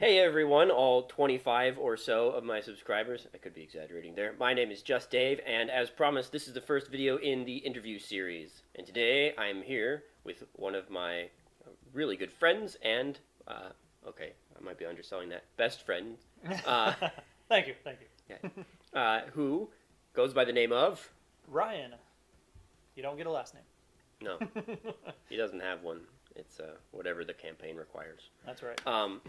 Hey everyone, all 25 or so of my subscribers. I could be exaggerating there. My name is Just Dave, and as promised, this is the first video in the interview series. And today I'm here with one of my really good friends and, okay, I might be underselling that, best friend. Thank you. Who goes by the name of? Ryan. You don't get a last name. No, he doesn't have one. It's whatever the campaign requires. That's right. Ryan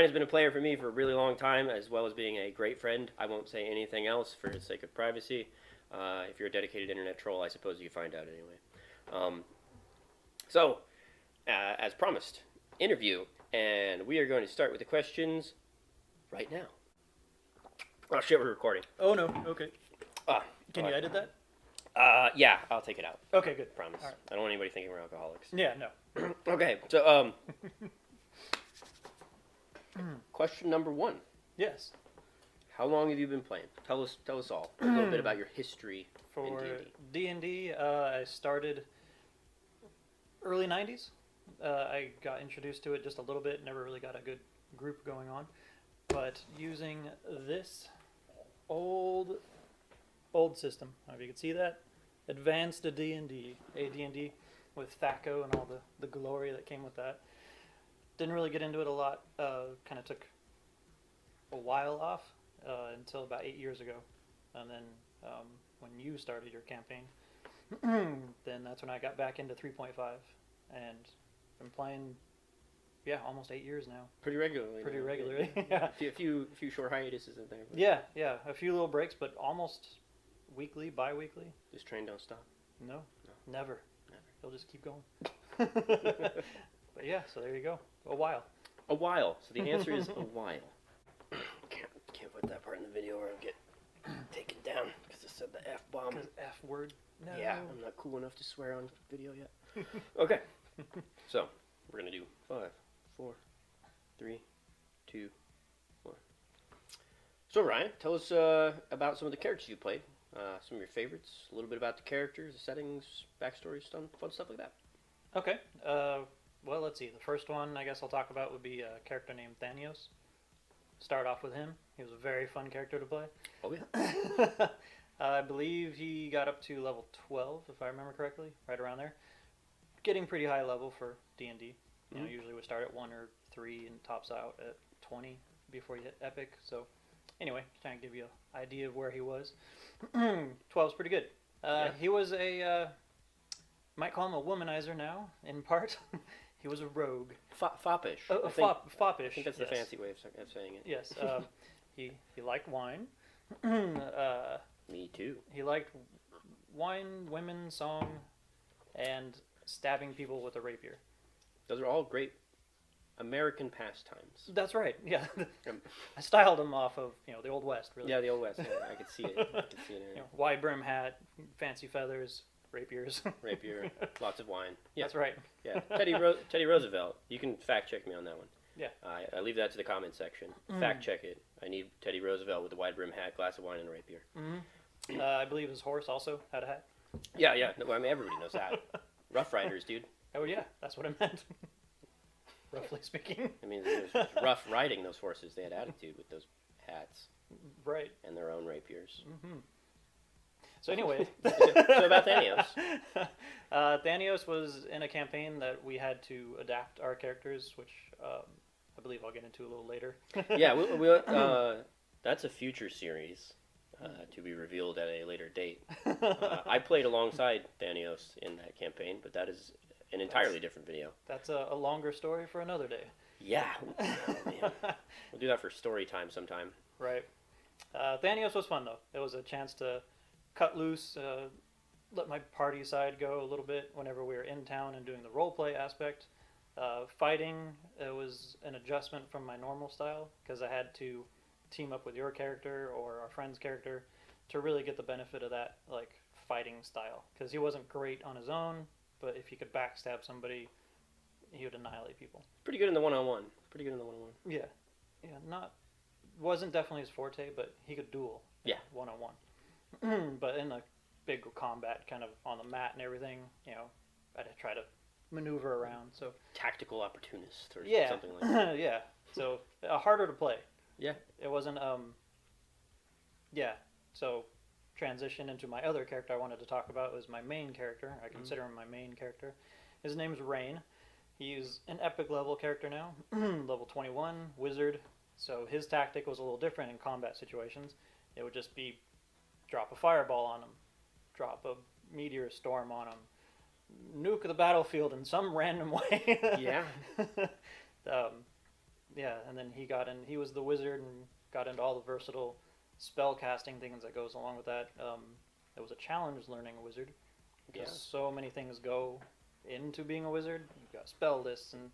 has been a player for me for a really long time, as well as being a great friend. I won't say anything else for the sake of privacy. If you're a dedicated internet troll, I suppose you find out anyway. As promised, interview, and we are going to start with the questions right now. Oh shit, we're recording. Oh no. Okay. Can you edit that? Yeah, I'll take it out. Okay, good. Promise. All right. I don't want anybody thinking we're alcoholics. Yeah, no. Okay, so question number one. Yes. How long have you been playing? Tell us all a little bit about your history in For D&D. D&D, I started early 90s. I got introduced to it just a little bit, never really got a good group going on. But using this old system, I don't know if you can see that, advanced D&D, AD&D with THACO and all the glory that came with that. Didn't really get into it a lot, kind of took a while off until about 8 years ago. And then when you started your campaign, then that's when I got back into 3.5 and been playing, almost 8 years now. Pretty regularly. Pretty regularly, yeah. A few short hiatuses in there. But Yeah, a few little breaks, but almost weekly, bi-weekly. this train don't stop. No, never. It'll just keep going. But yeah, so there you go. A while. A while. So the answer is a while. Can't put that part in the video or I'll get taken down because I said the F-bomb. F word. No. Yeah, I'm not cool enough to swear on video yet. Okay. So, we're going to do 5, 4, 3, 2, 1. So, Ryan, tell us about some of the characters you played. Some of your favorites, a little bit about the characters, the settings, backstories, fun stuff like that. Okay. Well, let's see. The first one I guess I'll talk about would be a character named Thanios. Start off with him. He was a very fun character to play. Oh, yeah. I believe he got up to level 12, if I remember correctly, right around there. Getting pretty high level for D&D. You know, usually we start at 1 or 3 and tops out at 20 before you hit Epic. So, anyway, trying to give you an idea of where he was. 12's pretty good. Yeah. He was might call him a womanizer now, in part. He was a rogue. Foppish. Foppish. I think that's the fancy way of saying it. Yes. He liked wine. Me too. He liked wine, women, song, and stabbing people with a rapier. Those are all great American pastimes. That's right. Yeah. I styled him off of the Old West. Really. Yeah, the Old West. Yeah, I could see it. Wide brim hat, fancy feathers, rapiers. Rapier, lots of wine. Yeah. That's right. Yeah, Teddy Roosevelt. You can fact check me on that one. Yeah. I leave that to the comment section. Fact check it. I need Teddy Roosevelt with a wide brim hat, glass of wine, and a rapier. Mm-hmm. I believe his horse also had a hat. Yeah. No, I mean, everybody knows that. Rough Riders, dude. Oh yeah, that's what I meant. Roughly speaking. I mean, it was rough riding those horses. They had attitude with those hats. Right. And their own rapiers. Mm-hmm. So anyway. So about Thanios. Thanios was in a campaign that we had to adapt our characters, which I believe I'll get into a little later. Yeah, that's a future series to be revealed at a later date. I played alongside Thanios in that campaign, but that is an entirely different video. That's a longer story for another day. Yeah. We'll do that for story time sometime. Right. Thanios was fun, though. It was a chance to cut loose, let my party side go a little bit whenever we were in town and doing the roleplay aspect. Fighting, it was an adjustment from my normal style because I had to team up with your character or our friend's character to really get the benefit of that fighting style, because he wasn't great on his own, but if he could backstab somebody, he would annihilate people. Pretty good in the one-on-one. Yeah, wasn't definitely his forte, but he could duel. Yeah, one-on-one. But in a big combat, kind of on the mat and everything, I'd try to maneuver around. So tactical opportunist or yeah. something like that. Yeah. So harder to play. Yeah. It wasn't. Yeah. So transition into my other character I wanted to talk about was my main character. I consider him my main character. His name's Rain. He's an epic level character now, level 21, wizard. So his tactic was a little different in combat situations. It would just be drop a fireball on him, drop a meteor storm on him, nuke the battlefield in some random way. Yeah. Yeah, and then he was the wizard and got into all the versatile spell casting things that goes along with that. It was a challenge learning a wizard because so many things go into being a wizard. You've got spell lists and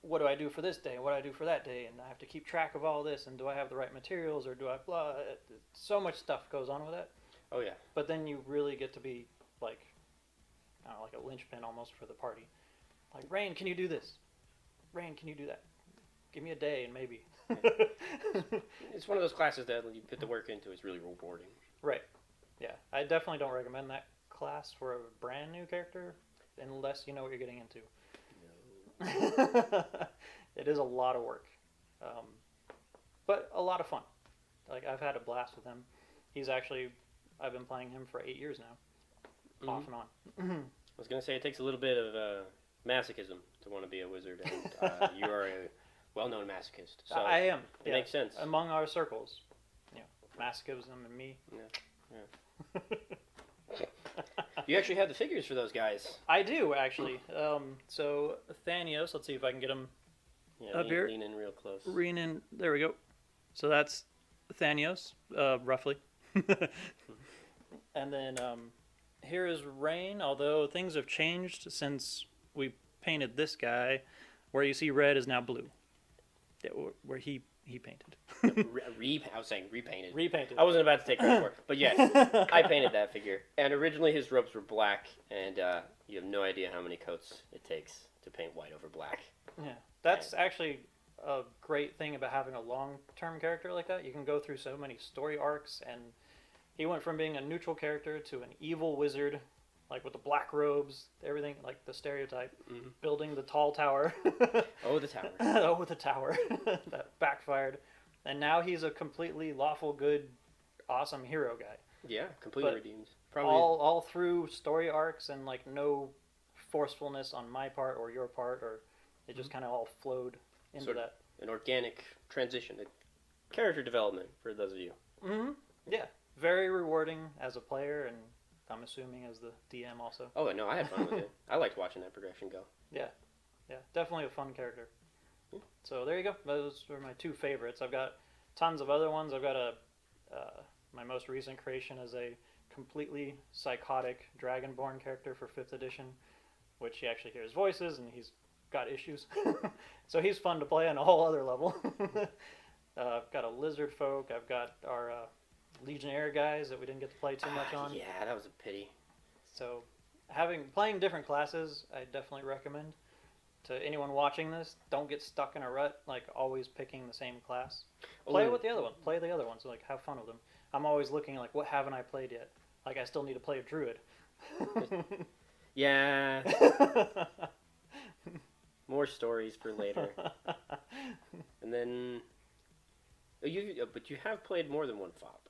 what do I do for this day? What do I do for that day? And I have to keep track of all this. And do I have the right materials or do I blah? So much stuff goes on with that. Oh yeah. But then you really get to be like, I don't know, like a linchpin almost for the party. Like, Rain, can you do this? Rain, can you do that? Give me a day and maybe. It's one of those classes that when you put the work into, it's really rewarding. Right. Yeah. I definitely don't recommend that class for a brand new character unless you know what you're getting into. No. It is a lot of work. But a lot of fun. Like, I've had a blast with him. I've been playing him for 8 years now. Off and on. I was going to say, it takes a little bit of masochism to want to be a wizard, and you are a well-known masochist. So I am. It makes sense. Among our circles. You know, masochism and me. Yeah. You actually have the figures for those guys. I do, actually. So, Thanios, let's see if I can get him up here. Lean in real close. Lean in. There we go. So that's Thanios, roughly. And then here is Rain, although things have changed since we painted this guy. Where you see red is now blue. Yeah, where he painted. I was saying repainted. Repainted. I wasn't about to take credit for it, but yes, I painted that figure. And originally his robes were black, and you have no idea how many coats it takes to paint white over black. Yeah, that's actually a great thing about having a long-term character like that. You can go through so many story arcs, and he went from being a neutral character to an evil wizard, like with the black robes, everything, like the stereotype, building the tall tower. Oh, the tower. Oh, the tower. That backfired. And now he's a completely lawful, good, awesome hero guy. Yeah, completely redeemed. Probably all through story arcs and like no forcefulness on my part or your part, or it just kind of all flowed into that. An organic transition, a character development for those of you. Mm-hmm. Yeah, very rewarding as a player, and I'm assuming as the DM also. Oh no, I had fun with it. I liked watching that progression go. Yeah, definitely a fun character. So there you go. Those are my two favorites. I've got tons of other ones. I've got my most recent creation is a completely psychotic Dragonborn character for 5th edition, which he actually hears voices and he's got issues. So he's fun to play on a whole other level. I've got a lizard folk. I've got our Legionnaire guys that we didn't get to play too much on. Yeah, that was a pity. So playing different classes, I definitely recommend. To anyone watching this, don't get stuck in a rut, like always picking the same class. Play with the other one. Play the other ones. Like, have fun with them. I'm always looking like, what haven't I played yet? Like, I still need to play a druid. Yeah. More stories for later. And then, but you have played more than one FOP.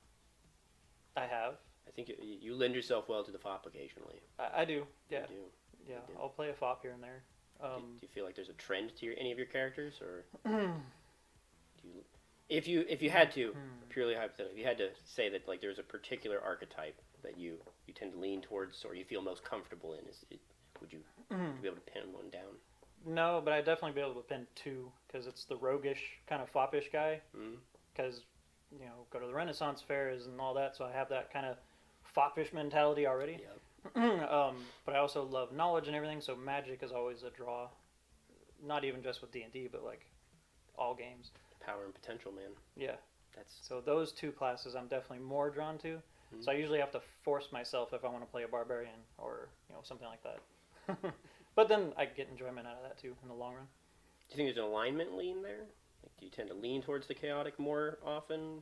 I have. I think you lend yourself well to the FOP occasionally. I do. Yeah. You do. Yeah, I'll play a FOP here and there. Do you feel like there's a trend to any of your characters, or if you had to, purely hypothetical, if you had to say that like there's a particular archetype that you tend to lean towards or you feel most comfortable in, would you be able to pin one down? No, but I'd definitely be able to pin two because it's the roguish kind of foppish guy. Because go to the Renaissance fairs and all that, so I have that kind of foppish mentality already. Yep. But I also love knowledge and everything, so magic is always a draw. Not even just with D&D, but like all games. Power and potential, man. Yeah. So those two classes I'm definitely more drawn to. So I usually have to force myself if I want to play a barbarian or something like that. But then I get enjoyment out of that too in the long run. Do you think there's an alignment lean there? Like, do you tend to lean towards the chaotic more often?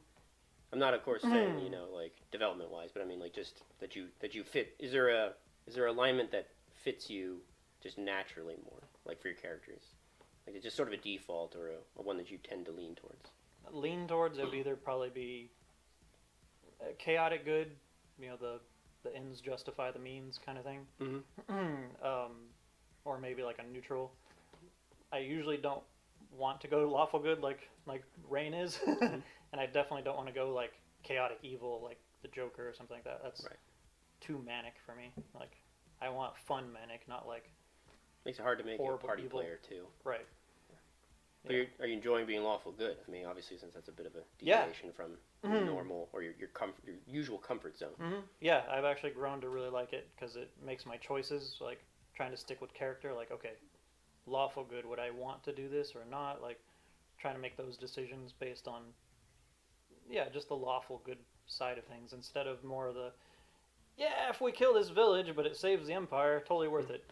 I'm not, of course, saying like development wise, but I mean like just that you fit. Is there alignment that fits you just naturally more, like for your characters? Like it's just sort of a default or a one that you tend to lean towards. Lean towards it would either probably be chaotic good, the ends justify the means kind of thing, or maybe like a neutral. I usually don't want to go lawful good like Rain is, and I definitely don't want to go like chaotic evil like the Joker or something like that. That's too manic for me. Like I want fun manic, not like makes it hard to make you a party evil player too. Right. But are you enjoying being lawful good? I mean, obviously, since that's a bit of a deviation from normal or your usual comfort zone. Yeah, I've actually grown to really like it because it makes my choices, like trying to stick with character, like, okay, lawful good, would I want to do this or not? Like, trying to make those decisions based on, just the lawful good side of things instead of more of the, if we kill this village, but it saves the Empire, totally worth it.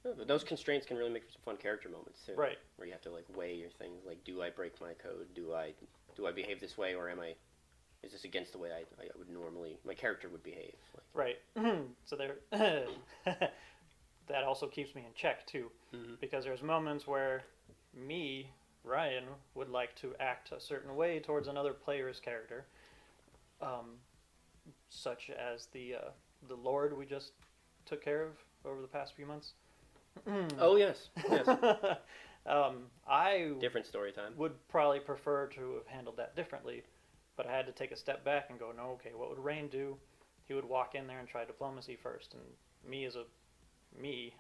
Yeah, but those constraints can really make for some fun character moments too. Right. Where you have to like weigh your things. Like, do I break my code? Do I behave this way, or is this against the way I would normally my character would behave? Like, right. So there, that also keeps me in check too, because there's moments where me, Ryan, would like to act a certain way towards another player's character, such as the Lord we just took care of over the past few months. Oh yes. I different story time. would probably prefer to have handled that differently, but I had to take a step back and go, no, okay, what would Rain do? He would walk in there and try diplomacy first, and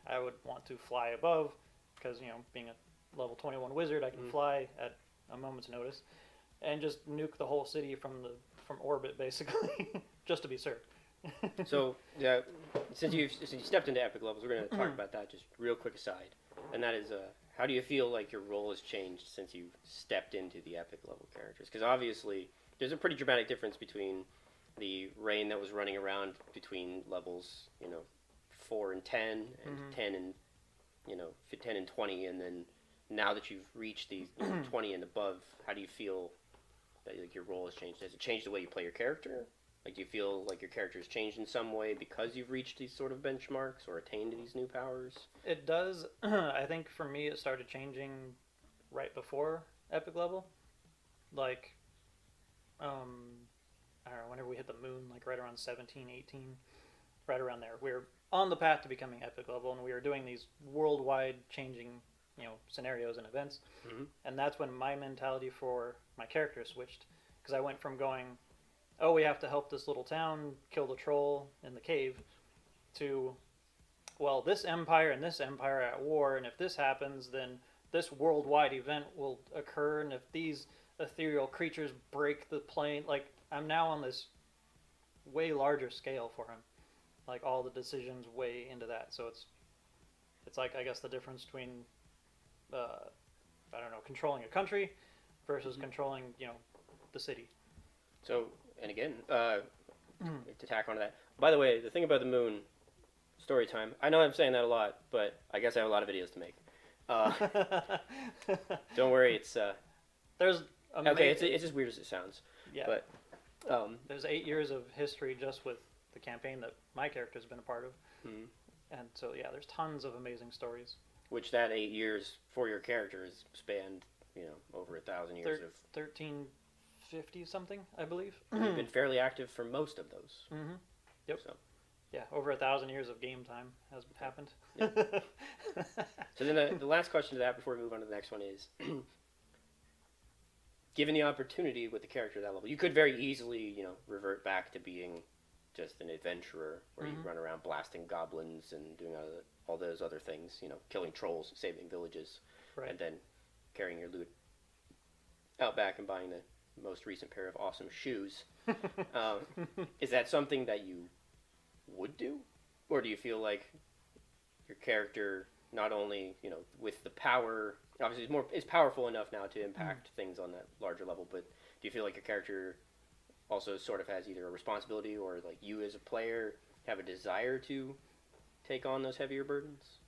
I would want to fly above, because being a level 21 wizard, I can fly at a moment's notice, and just nuke the whole city from orbit basically, just to be certain. So since you stepped into epic levels, we're going to talk about that just real quick aside, and that is how do you feel like your role has changed since you've stepped into the epic level characters? Because obviously there's a pretty dramatic difference between the Rain that was running around between levels 4 and 10 and 10 and 10 and 20, and then now that you've reached these 20 and above, how do you feel that like your role has changed? Has it changed the way you play your character? Like, do you feel like your character has changed in some way because you've reached these sort of benchmarks or attained these new powers? It does. I think for me it started changing right before epic level. Like, I don't know, whenever we hit the moon, like right around 17, 18, right around there. We were on the path to becoming epic level, and we were doing these worldwide changing, scenarios and events. And that's when my mentality for my character switched. Because I went from going, oh, we have to help this little town kill the troll in the cave, to, well, this empire and this empire are at war, and if this happens, then this worldwide event will occur, and if these ethereal creatures break the plane, like, I'm now on this way larger scale for him. Like, all the decisions weigh into that, so it's like, I guess, the difference between, I don't know, controlling a country versus controlling, the city. So, and again, to tack onto that. By the way, the thing about the moon, story time. I know I'm saying that a lot, but I guess I have a lot of videos to make. Don't worry, it's there's okay. It's as weird as it sounds. Yeah. But there's 8 years of history just with the campaign that my character's been a part of, and so there's tons of amazing stories. Which that 8 years for your character has spanned, over 1,000 years of 1350 something, I believe. You've been fairly active for most of those. Yep. So. Yeah, over 1,000 years of game time has happened. Yep. So then the last question to that before we move on to the next one is, given the opportunity with the character at that level, you could very easily, revert back to being just an adventurer where you run around blasting goblins and doing all those other things, killing trolls, saving villages, and then carrying your loot out back and buying the most recent pair of awesome shoes. Is that something that you would do? Or do you feel like your character not only, with the power, obviously is powerful enough now to impact things on that larger level, but do you feel like your character also sort of has either a responsibility or like you as a player have a desire to take on those heavier burdens?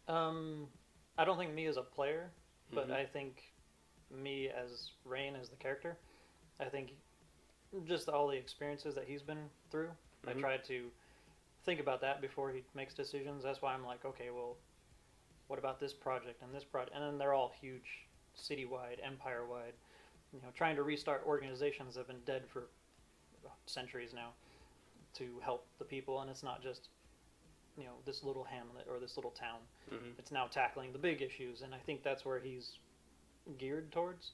I don't think me as a player, but I think me as Rain as the character, I think just all the experiences that he's been through, I try to think about that before he makes decisions. That's why I'm like, okay, well, what about this project and this project? And then they're all huge, citywide, empire-wide. Trying to restart organizations that have been dead for centuries now to help the people, and it's not just this little hamlet or this little town. Mm-hmm. It's now tackling the big issues, and I think that's where he's geared towards.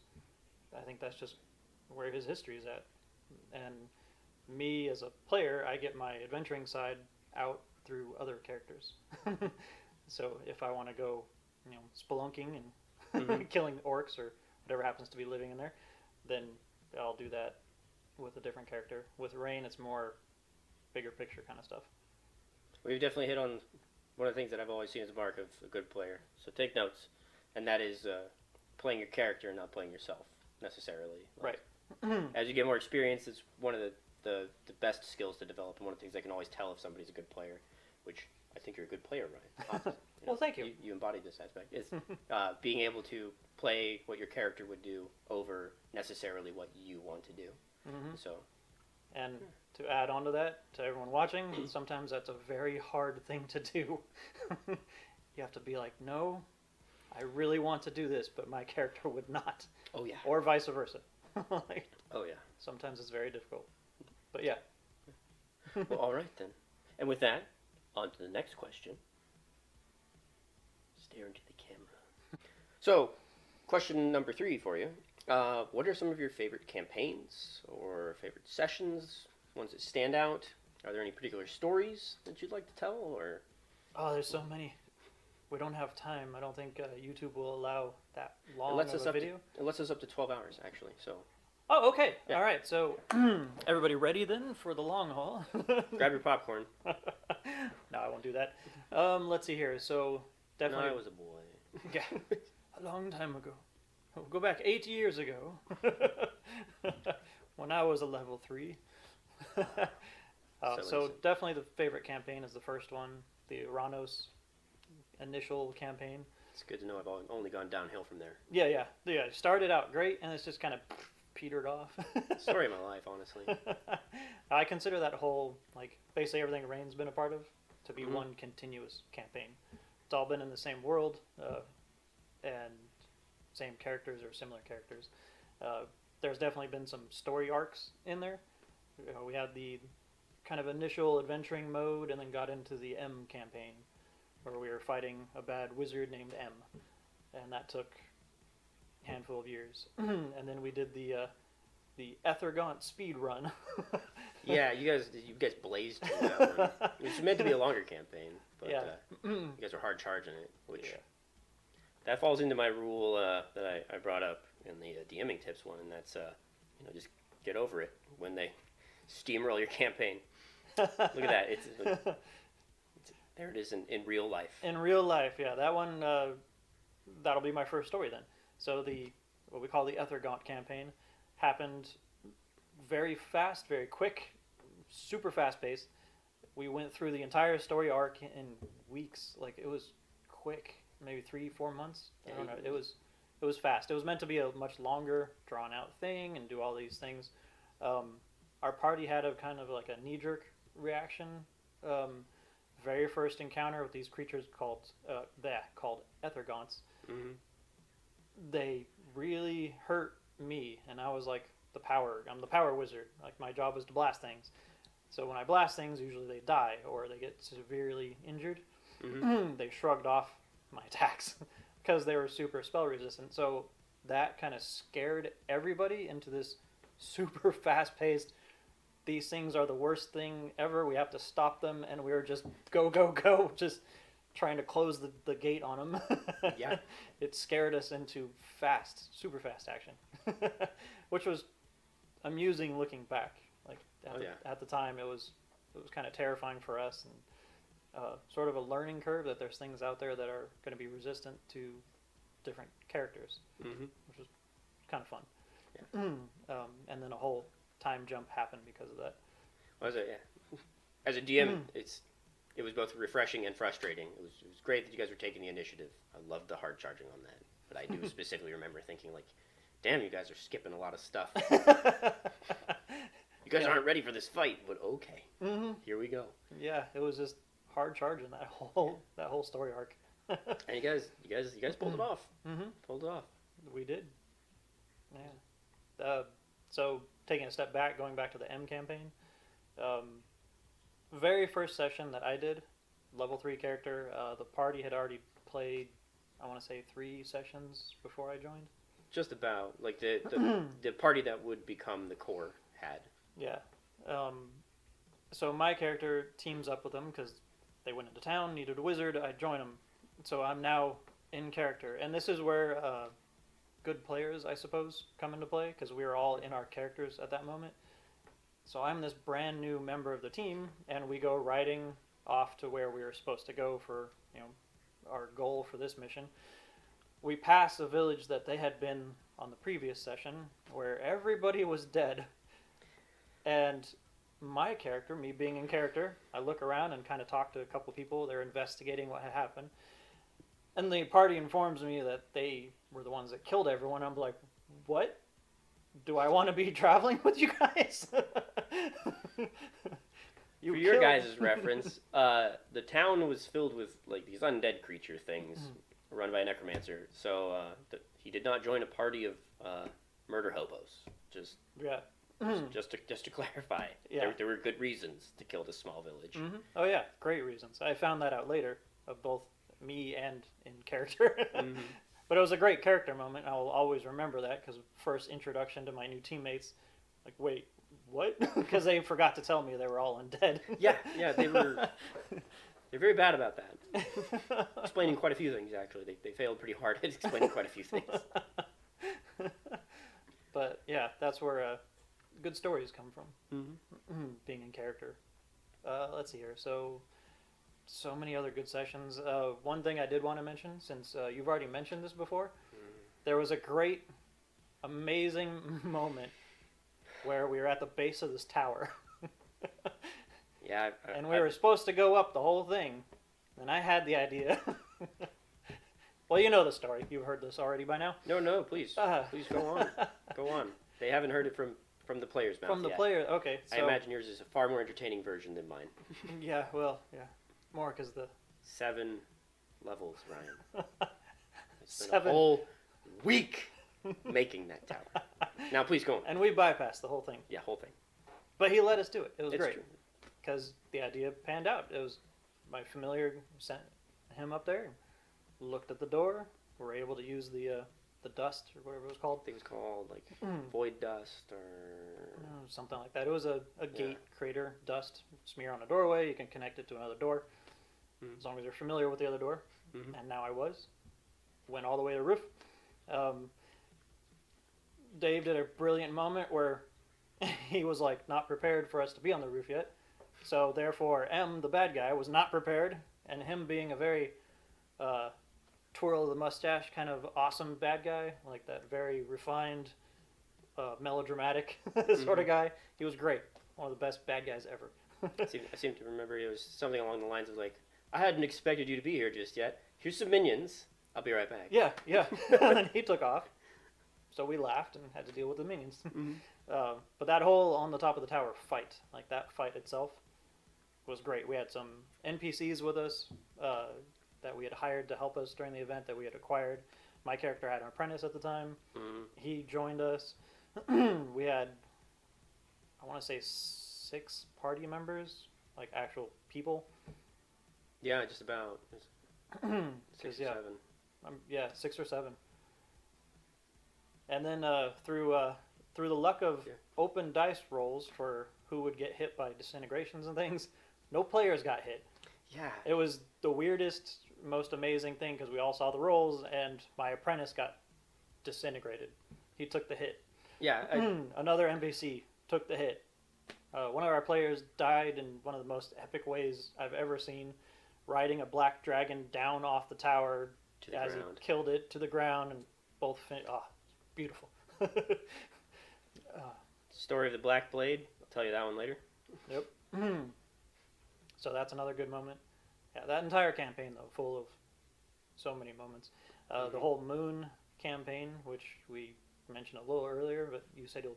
I think that's just where his history is at. And me as a player, I get my adventuring side out through other characters. So if I want to go, spelunking and Mm-hmm. killing orcs or whatever happens to be living in there, then I'll do that with a different character. With Rain, it's more bigger picture kind of stuff. We've definitely hit on one of the things that I've always seen as a mark of a good player. So take notes, and that is playing your character and not playing yourself necessarily. Right. As you get more experience, it's one of the best skills to develop, and one of the things I can always tell if somebody's a good player, which I think you're a good player, Ryan. Well, thank you. You embodied this aspect. It's being able to play what your character would do over necessarily what you want to do. Mm-hmm. So, and to add on to that, to everyone watching, sometimes that's a very hard thing to do. You have to be like, no, I really want to do this, but my character would not. oh yeah, Or vice versa. Like, oh yeah. sometimes it's very difficult. But yeah. Well, all right then. And with that, on to the next question. Stare into the camera. So, question number 3 for you. What are some of your favorite campaigns or favorite sessions? Ones that stand out? Are there any particular stories that you'd like to tell? Or Oh, there's so many. We don't have time. I don't think YouTube will allow that long it lets of us a up video. it lets us up to 12 hours actually. So Oh, okay. Yeah. All right. So, everybody ready then for the long haul? grab your popcorn. No, I won't do that. Let's see here. So, No, definitely. I was a boy. Yeah, a long time ago. We'll go back 8 years ago. When I was a level 3. So innocent. definitely the favorite campaign is the first one, the Ranos initial campaign. It's good to know I've only gone downhill from there. Yeah. It started out great, and it's just kind of petered off. Story of my life, honestly. I consider that whole, basically everything Rain's been a part of to be Mhm. one continuous campaign. It's all been in the same world, and same characters or similar characters. There's definitely been some story arcs in there. We had the kind of initial adventuring mode, and then got into the M campaign, where we were fighting a bad wizard named M, and that took a handful of years. And then we did the Ethergaunt speed run. Yeah, you guys blazed through that one. It's meant to be a longer campaign, but Yeah. you guys are hard charging it, which Yeah. that falls into my rule that I brought up in the DMing tips one, and that's just get over it when they steamroll your campaign. Look at that! It's there it is in real life. In real life, yeah, that one that'll be my first story then. So what we call the Ethergaunt campaign happened very fast, very quick, super fast paced. We went through the entire story arc in weeks. Like, it was quick, maybe 3-4 months. I don't know. It was fast. It was meant to be a much longer, drawn out thing and do all these things. Our party had a kind of like a knee jerk reaction. Very first encounter with these creatures called Ethergaunts. Mm-hmm. They really hurt me, and I was like I'm the power wizard. Like, my job was to blast things. So when I blast things, usually they die or they get severely injured. Mm-hmm. They shrugged off my attacks because they were super spell resistant. So that kind of scared everybody into this super fast paced, these things are the worst thing ever, we have to stop them, and we were just go, just trying to close the gate on them. Yeah. It scared us into super fast action, which was amusing looking back. Like, at the time, it was kind of terrifying for us, and sort of a learning curve that there's things out there that are going to be resistant to different characters, Mm-hmm. which was kind of fun. Yeah. And then a whole time jump happened because of that. As a DM, it was both refreshing and frustrating. It was great that you guys were taking the initiative. I loved the hard charging on that, but I do specifically remember thinking, like, damn, you guys are skipping a lot of stuff. You guys aren't ready for this fight, but okay. Mm-hmm. Here we go. Yeah, it was just hard charging that whole story arc. And you guys pulled it off. Mm-hmm. Pulled it off. We did. Yeah. So taking a step back, going back to the M campaign, very first session that I did, level 3 character, the party had already played, I want to say 3 sessions before I joined. Just about like the party that would become the core had. Yeah. So my character teams up with them because they went into town, needed a wizard. I join them. So I'm now in character, and this is where good players, I suppose, come into play because we were all in our characters at that moment. So I'm this brand new member of the team, and we go riding off to where we were supposed to go for, our goal for this mission. We pass a village that they had been on the previous session, where everybody was dead. And my character, me being in character, I look around and kind of talk to a couple people. They're investigating what had happened. And the party informs me that they were the ones that killed everyone. I'm like, what? Do I want to be traveling with you guys? For your guys' reference, the town was filled with like these undead creature things run by a necromancer. So he did not join a party of murder hobos. Just to clarify, there were good reasons to kill this small village. Mm-hmm. Oh yeah, great reasons. I found that out later of both me and in character. Mm-hmm. But it was a great character moment. I will always remember that because first introduction to my new teammates, like, wait, what? Because they forgot to tell me they were all undead. yeah, they're very bad about that. Explaining quite a few things, actually. They failed pretty hard at explaining quite a few things. But yeah, that's where good stories come from. Mm-hmm. Being in character. Let's see here. So many other good sessions. One thing I did want to mention, since you've already mentioned this before, there was a great, amazing moment where we were at the base of this tower. Yeah. And we were supposed to go up the whole thing. And I had the idea. Well, you know the story. You've heard this already by now. No, please. Please go on. Go on. They haven't heard it from the player's mouth From the yet. player, okay. So I imagine yours is a far more entertaining version than mine. Yeah, well, yeah. More because the... 7 levels, Ryan. I spent 7. a whole week making that tower. Now, please go on. And we bypassed the whole thing. Yeah, whole thing. But he let us do it. It was It's great. true. Because the idea panned out. It was my familiar sent him up there, looked at the door. We were able to use the dust or whatever it was called. Things called like void dust or something like that. It was a gate crater dust smear on a doorway. You can connect it to another door as long as you're familiar with the other door. And now I went all the way to the roof. Dave did a brilliant moment where he was like not prepared for us to be on the roof yet. So therefore M, the bad guy, was not prepared, and him being a very twirl of the mustache kind of awesome bad guy, like that very refined, melodramatic sort of guy. He was great. One of the best bad guys ever. I seem to remember it was something along the lines of like, I hadn't expected you to be here just yet. Here's some minions. I'll be right back. Yeah. And he took off. So we laughed and had to deal with the minions. But that whole on the top of the tower fight, like that fight itself, was great. We had some NPCs with us that we had hired to help us during the event that we had acquired. My character had an apprentice at the time. He joined us. We had, I want to say 6 party members, like actual people. Yeah, just about. 6 or 7. 6 or 7. And then through the luck of open dice rolls for who would get hit by disintegrations and things, no players got hit. Yeah. It was the weirdest, most amazing thing because we all saw the rolls, and my apprentice got disintegrated. He took the hit. Yeah. Another NPC took the hit. One of our players died in one of the most epic ways I've ever seen, riding a black dragon down off the tower as he killed it to the ground, and both beautiful. Story of the Black Blade. I'll tell you that one later. Yep. So that's another good moment. Yeah, that entire campaign, though, full of so many moments. The whole Moon campaign, which we mentioned a little earlier, but you said you'll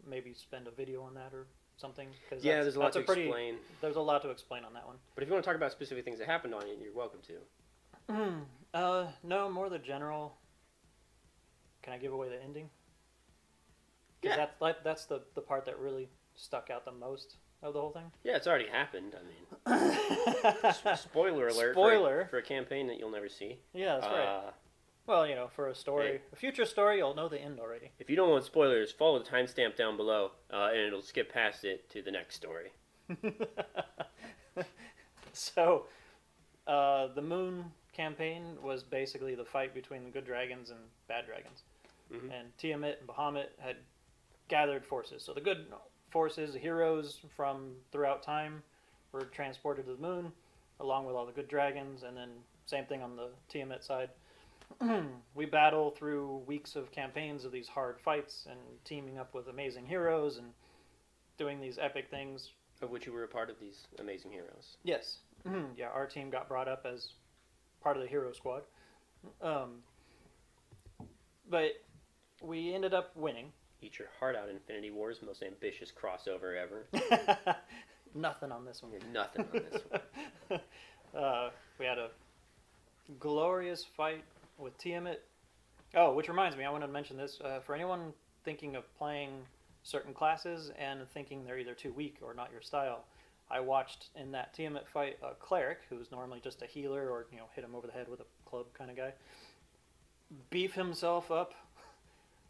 maybe spend a video on that or something. Cause yeah, there's a lot to explain. There's a lot to explain on that one. But if you want to talk about specific things that happened on it, you're welcome to. No, more the general. Can I give away the ending? Yeah. Because that's the part that really stuck out the most of the whole thing. Yeah, it's already happened. I mean, spoiler alert Spoiler. for a campaign that you'll never see. Yeah, that's right. Well, you know, for a story, a future story, you'll know the end already. If you don't want spoilers, follow the timestamp down below, and it'll skip past it to the next story. So, the Moon campaign was basically the fight between the good dragons and bad dragons. Mm-hmm. And Tiamat and Bahamut had gathered forces. So the good forces, the heroes from throughout time, were transported to the moon, along with all the good dragons, and then same thing on the Tiamat side. We battle through weeks of campaigns of these hard fights and teaming up with amazing heroes and doing these epic things. Of which you were a part of these amazing heroes. Yes. Yeah, our team got brought up as part of the hero squad. But we ended up winning. Eat your heart out, Infinity War's most ambitious crossover ever. Nothing on this one. Nothing on this one. We had a glorious fight with Tiamat. Oh, which reminds me, I wanted to mention this. For anyone thinking of playing certain classes and thinking they're either too weak or not your style, I watched in that Tiamat fight a cleric, who's normally just a healer or, you know, hit him over the head with a club kind of guy, beef himself up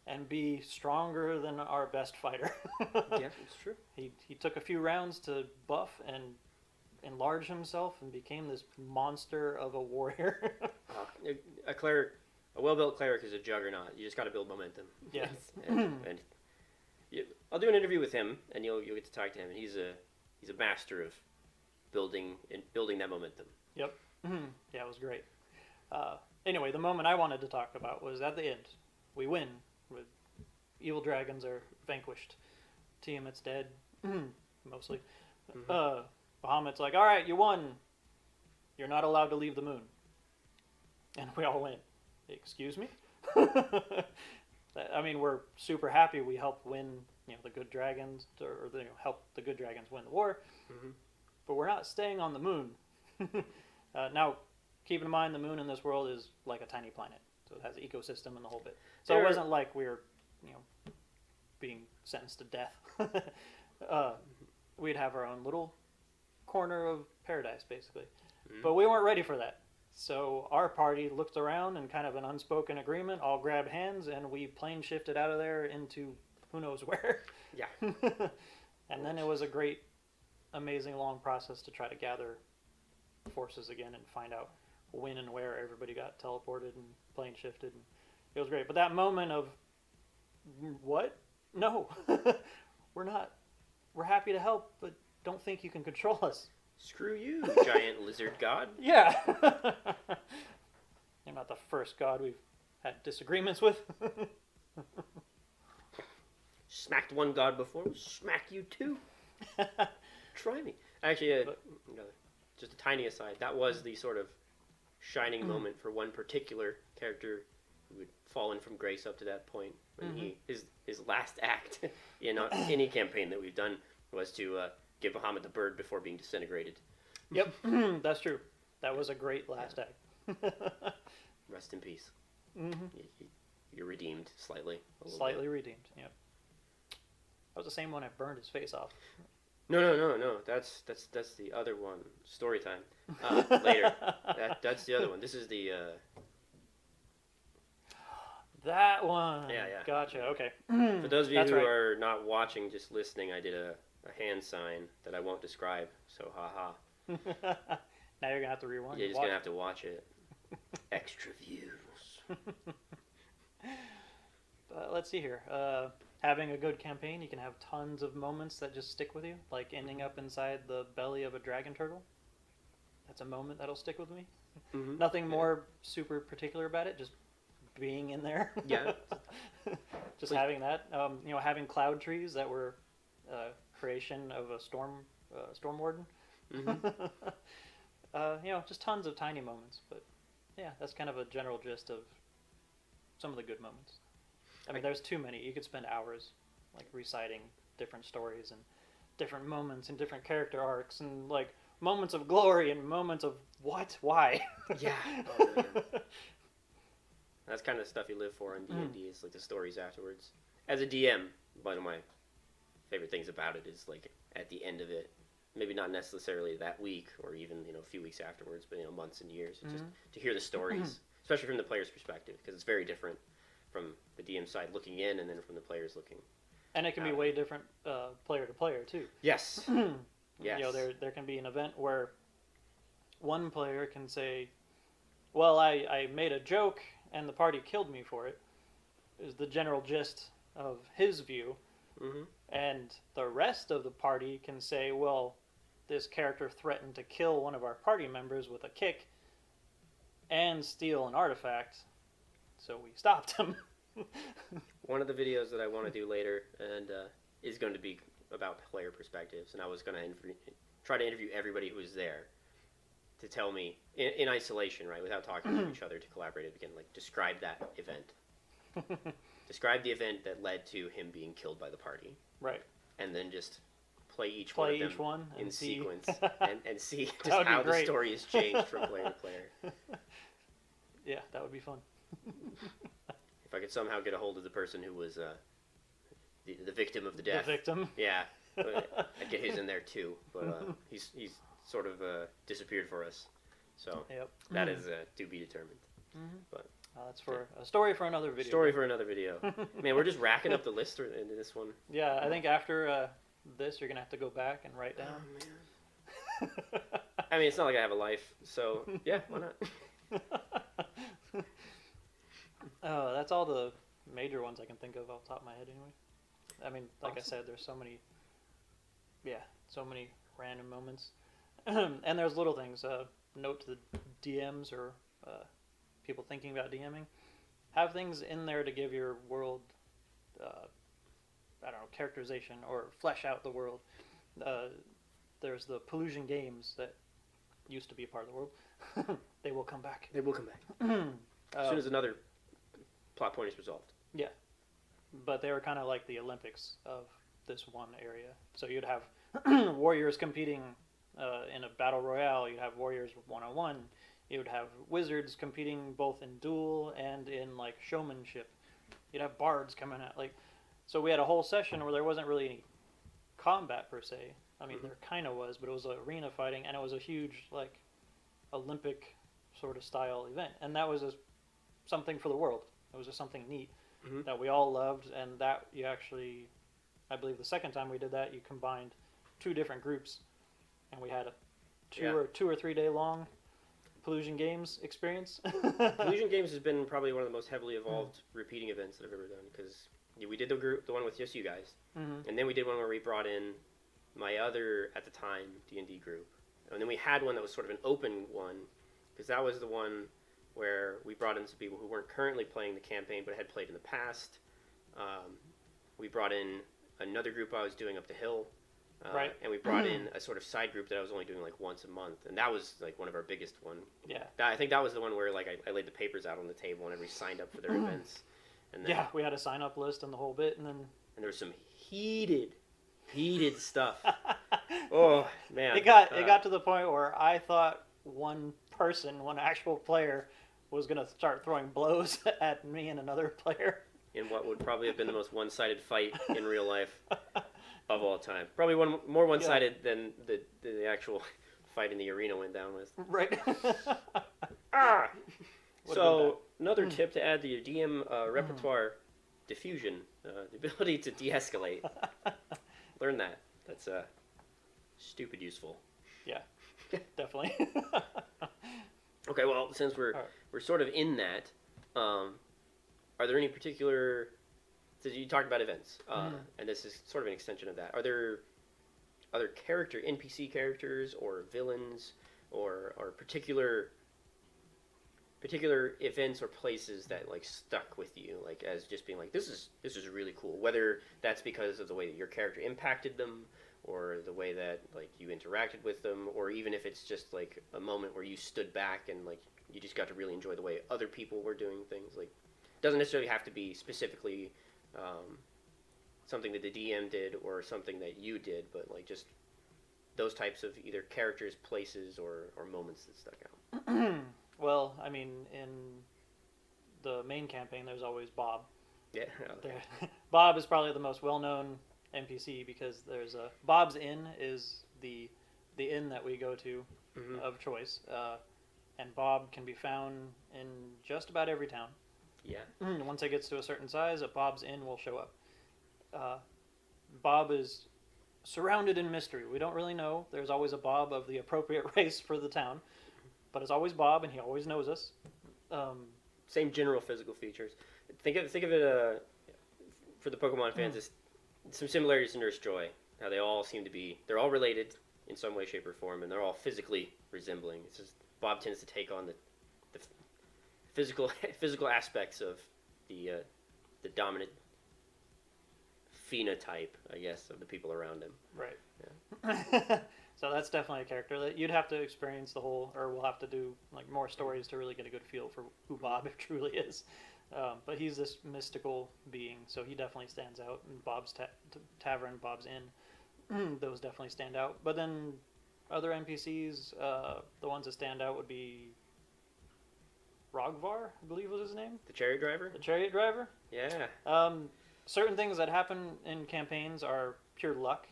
and be stronger than our best fighter. Yeah, it's true. He took a few rounds to buff and enlarge himself and became this monster of a warrior. A cleric, a well-built cleric is a juggernaut. You just got to build momentum. Yes. and I'll do an interview with him, and you'll get to talk to him. And he's a master of building that momentum. Yep. Yeah, it was great. Anyway, the moment I wanted to talk about was at the end. We win. With evil dragons are vanquished. Tiamat's dead, mostly. Bahamut's like, all right, you won. You're not allowed to leave the moon. And we all went, excuse me? I mean, we're super happy we helped win, you know, the good dragons, or help the good dragons win the war. But we're not staying on the moon. Now, keep in mind, the moon in this world is like a tiny planet. So it has an ecosystem and the whole bit. So it wasn't like we were, you know, being sentenced to death. We'd have our own little corner of paradise, basically. But we weren't ready for that. So our party looked around and kind of an unspoken agreement, all grabbed hands, and we plane shifted out of there into who knows where. Yeah. And then it was a great, amazing long process to try to gather forces again and find out when and where everybody got teleported and plane shifted. And it was great. But that moment of, what? No. We're not. We're happy to help, but don't think you can control us. Screw you, giant lizard god. Yeah. You're not the first god we've had disagreements with. Smacked one god before, we'll smack you too. Try me. Actually, just a tiny aside, that was the sort of shining moment for one particular character who had fallen from grace up to that point. When his last act in any campaign that we've done was to give Bahamut the bird before being disintegrated. Yep, that's true. That was a great last act. Rest in peace. You're redeemed slightly. Slightly redeemed, yep. That was the same one I burned his face off. No. That's the other one. Story time. Later. That's the other one. This is the... That one. Yeah. Gotcha, okay. For those of you That's who right. are not watching, just listening, I did a hand sign that I won't describe, so haha. Now you're going to have to rewind. You're just going to have to watch it. Extra views. Let's see here. Having a good campaign, you can have tons of moments that just stick with you, like ending up inside the belly of a dragon turtle. That's a moment that'll stick with me. Nothing more super particular about it, just being in there. Yeah. Just having that. Having cloud trees that were creation of a storm warden. Just tons of tiny moments. But yeah, that's kind of a general gist of some of the good moments. I mean, there's too many. You could spend hours like reciting different stories and different moments and different character arcs and like moments of glory and moments of what? Why? Yeah. Oh, man. That's kind of the stuff you live for in D&D, is like the stories afterwards. As a DM, one of my favorite things about it is like at the end of it, maybe not necessarily that week or even a few weeks afterwards, but months and years, just to hear the stories, especially from the player's perspective, because it's very different from the DM side looking in and then from the players looking. And it can be way different player to player too. Yes. Yes. There can be an event where one player can say, "Well, I made a joke and the party killed me for it," is the general gist of his view. Mm-hmm. And the rest of the party can say, "Well, this character threatened to kill one of our party members with a kick and steal an artifact, so we stopped him." One of the videos that I want to do later and is going to be about player perspectives, and I was going to try to interview everybody who was there to tell me in isolation, right, without talking to each other, to collaborate again, like describe that event. Describe the event that led to him being killed by the party. Right. And then just play each one in see. sequence and see just how the story has changed from player to player. Yeah, that would be fun. If I could somehow get a hold of the person who was the victim of the death. The victim? Yeah. I'd get his in there too. But he's sort of disappeared for us. So that is to be determined. Mm-hmm. But that's for a story for another video. Story for another video. Man, we're just racking up the list in this one. Yeah, I think after this, you're going to have to go back and write down. Oh, man. I mean, it's not like I have a life, so yeah, why not? That's all the major ones I can think of off the top of my head anyway. I mean, like I said, there's so many random moments. And there's little things. Note to the DMs or people thinking about DMing. Have things in there to give your world, characterization or flesh out the world. There's the Pollution games that used to be a part of the world. They will come back. They will come back. As soon as another plot point is resolved. Yeah. But they were kind of like the Olympics of this one area. So you'd have warriors competing in a battle royale. You'd have warriors 1-on-1. You would have wizards competing both in duel and in like showmanship. You'd have bards coming out. So we had a whole session where there wasn't really any combat per se. I mean, there kind of was, but it was arena fighting, and it was a huge like Olympic sort of style event, and that was something for the world. It was just something neat that we all loved, and that you actually, I believe the second time we did that, you combined two different groups, and we had a two or 3 day long Pollution Games experience. Pollution Games has been probably one of the most heavily evolved repeating events that I've ever done, because we did the one with just you guys, and then we did one where we brought in my other, at the time, D&D group, and then we had one that was sort of an open one, because that was the one where we brought in some people who weren't currently playing the campaign but had played in the past. We brought in another group I was doing up the hill, right, and we brought in a sort of side group that I was only doing like once a month, and that was like one of our biggest one. Yeah, I think that was the one where like I laid the papers out on the table and everybody signed up for their events. And then, we had a sign up list and the whole bit, and there was some heated stuff. Oh man, it got to the point where I thought one actual player, was gonna start throwing blows at me and another player in what would probably have been the most one-sided fight in real life of all time. Probably more one-sided than the actual fight in the arena went down with. Right. So another tip to add to your DM repertoire: diffusion, the ability to de-escalate. Learn that. That's stupid useful. Yeah, definitely. Okay, well, since we're sort of in that, are there any particular? So you talked about events, and this is sort of an extension of that. Are there other NPC characters or villains or particular events or places that like stuck with you, like as just being like this is really cool, whether that's because of the way that your character impacted them or the way that like you interacted with them, or even if it's just like a moment where you stood back and like you just got to really enjoy the way other people were doing things. Like it doesn't necessarily have to be specifically something that the DM did or something that you did, but like just those types of either characters, places, or moments that stuck out? Well, I mean, in the main campaign, there's always Bob. Yeah. Okay. Bob is probably the most well-known NPC because there's a Bob's Inn is the inn that we go to of choice, and Bob can be found in just about every town. Yeah. Once it gets to a certain size, a Bob's Inn will show up. Bob is surrounded in mystery. We don't really know. There's always a Bob of the appropriate race for the town, but it's always Bob, and he always knows us. Same general physical features. Think of it for the Pokemon fans as some similarities to Nurse Joy. How they all seem to be, they're all related in some way, shape, or form, and they're all physically resembling. It's just Bob tends to take on the physical aspects of the dominant phenotype, I guess, of the people around him. Right. Yeah. So that's definitely a character that you'd have to experience the whole, or we'll have to do like more stories to really get a good feel for who Bob truly is. But he's this mystical being, so he definitely stands out. And Bob's Tavern, Bob's Inn, those definitely stand out. But then other NPCs, the ones that stand out would be Rogvar, I believe was his name. The chariot driver? The chariot driver? Yeah. Certain things that happen in campaigns are pure luck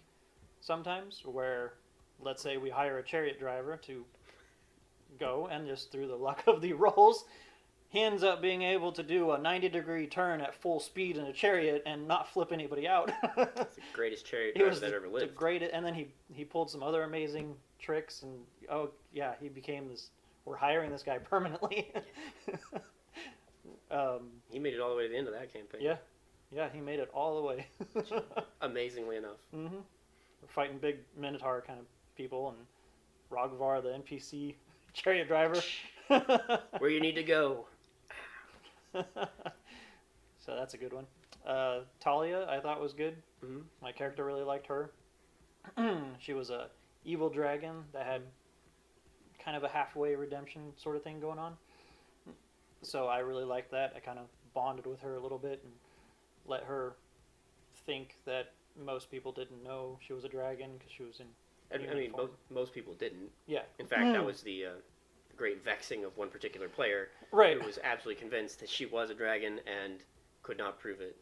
sometimes, where, let's say we hire a chariot driver to go, and just through the luck of the rolls, he ends up being able to do a 90-degree turn at full speed in a chariot and not flip anybody out. It's the greatest chariot driver that ever lived. And then he pulled some other amazing tricks, and he became this. We're hiring this guy permanently. He made it all the way to the end of that campaign. Yeah, he made it all the way. Amazingly enough. Mm-hmm. We're fighting big Minotaur kind of people, and Rogvar, the NPC chariot driver. Where you need to go. So that's a good one. Talia, I thought was good. Mm-hmm. My character really liked her. She was a evil dragon that had kind of a halfway redemption sort of thing going on. So I really liked that. I kind of bonded with her a little bit and let her think that most people didn't know she was a dragon because she was in I mean, most people didn't. Yeah. In fact, that was the great vexing of one particular player, right, who was absolutely convinced that she was a dragon and could not prove it,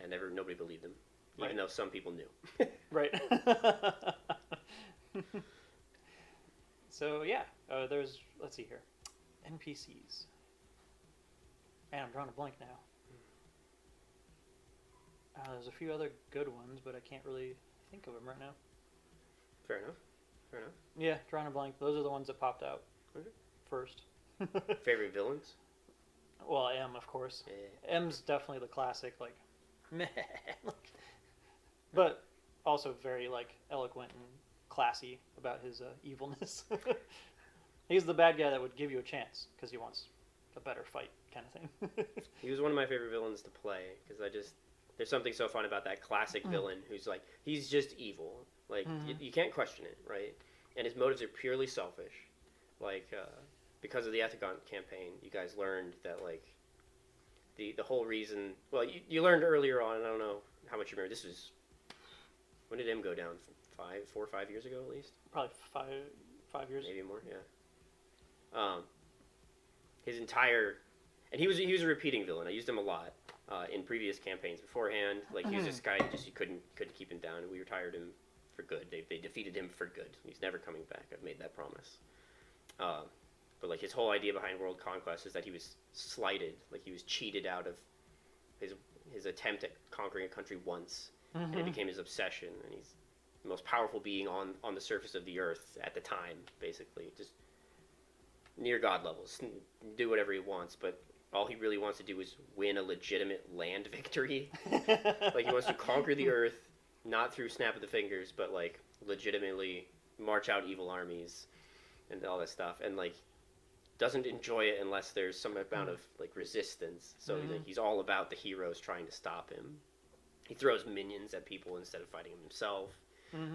and nobody believed him, even though some people knew. Right. So yeah, let's see here, NPCs. Man, I'm drawing a blank now. There's a few other good ones, but I can't really think of them right now. Fair enough. Yeah, drawing a blank. Those are the ones that popped out first. Favorite villains? Well, M, of course. Yeah. M's definitely the classic, like, meh. But also very, like, eloquent and classy about his evilness. He's the bad guy that would give you a chance because he wants a better fight kind of thing. He was one of my favorite villains to play because there's something so fun about that classic villain who's like, he's just evil. Like, you can't question it, right? And his motives are purely selfish. Like, because of the Ethicon campaign, you guys learned that, like, the whole reason... Well, you learned earlier on, I don't know how much you remember, this was... When did M go down? 4 or 5 years ago, at least? Probably 5 years. Maybe more, yeah. His entire... And he was a repeating villain. I used him a lot in previous campaigns beforehand. Like, he was this guy, you couldn't keep him down, and we retired him for good. They defeated him for good. He's never coming back. I've made that promise. But like his whole idea behind World Conquest is that he was slighted, like he was cheated out of his attempt at conquering a country once, and it became his obsession. And he's the most powerful being on the surface of the earth at the time, basically, just near God levels. Do whatever he wants, but all he really wants to do is win a legitimate land victory. Like he wants to conquer the earth. Not through snap of the fingers, but like legitimately march out evil armies and all that stuff, and like doesn't enjoy it unless there's some amount of like resistance. So he's all about the heroes trying to stop him. He throws minions at people instead of fighting them himself.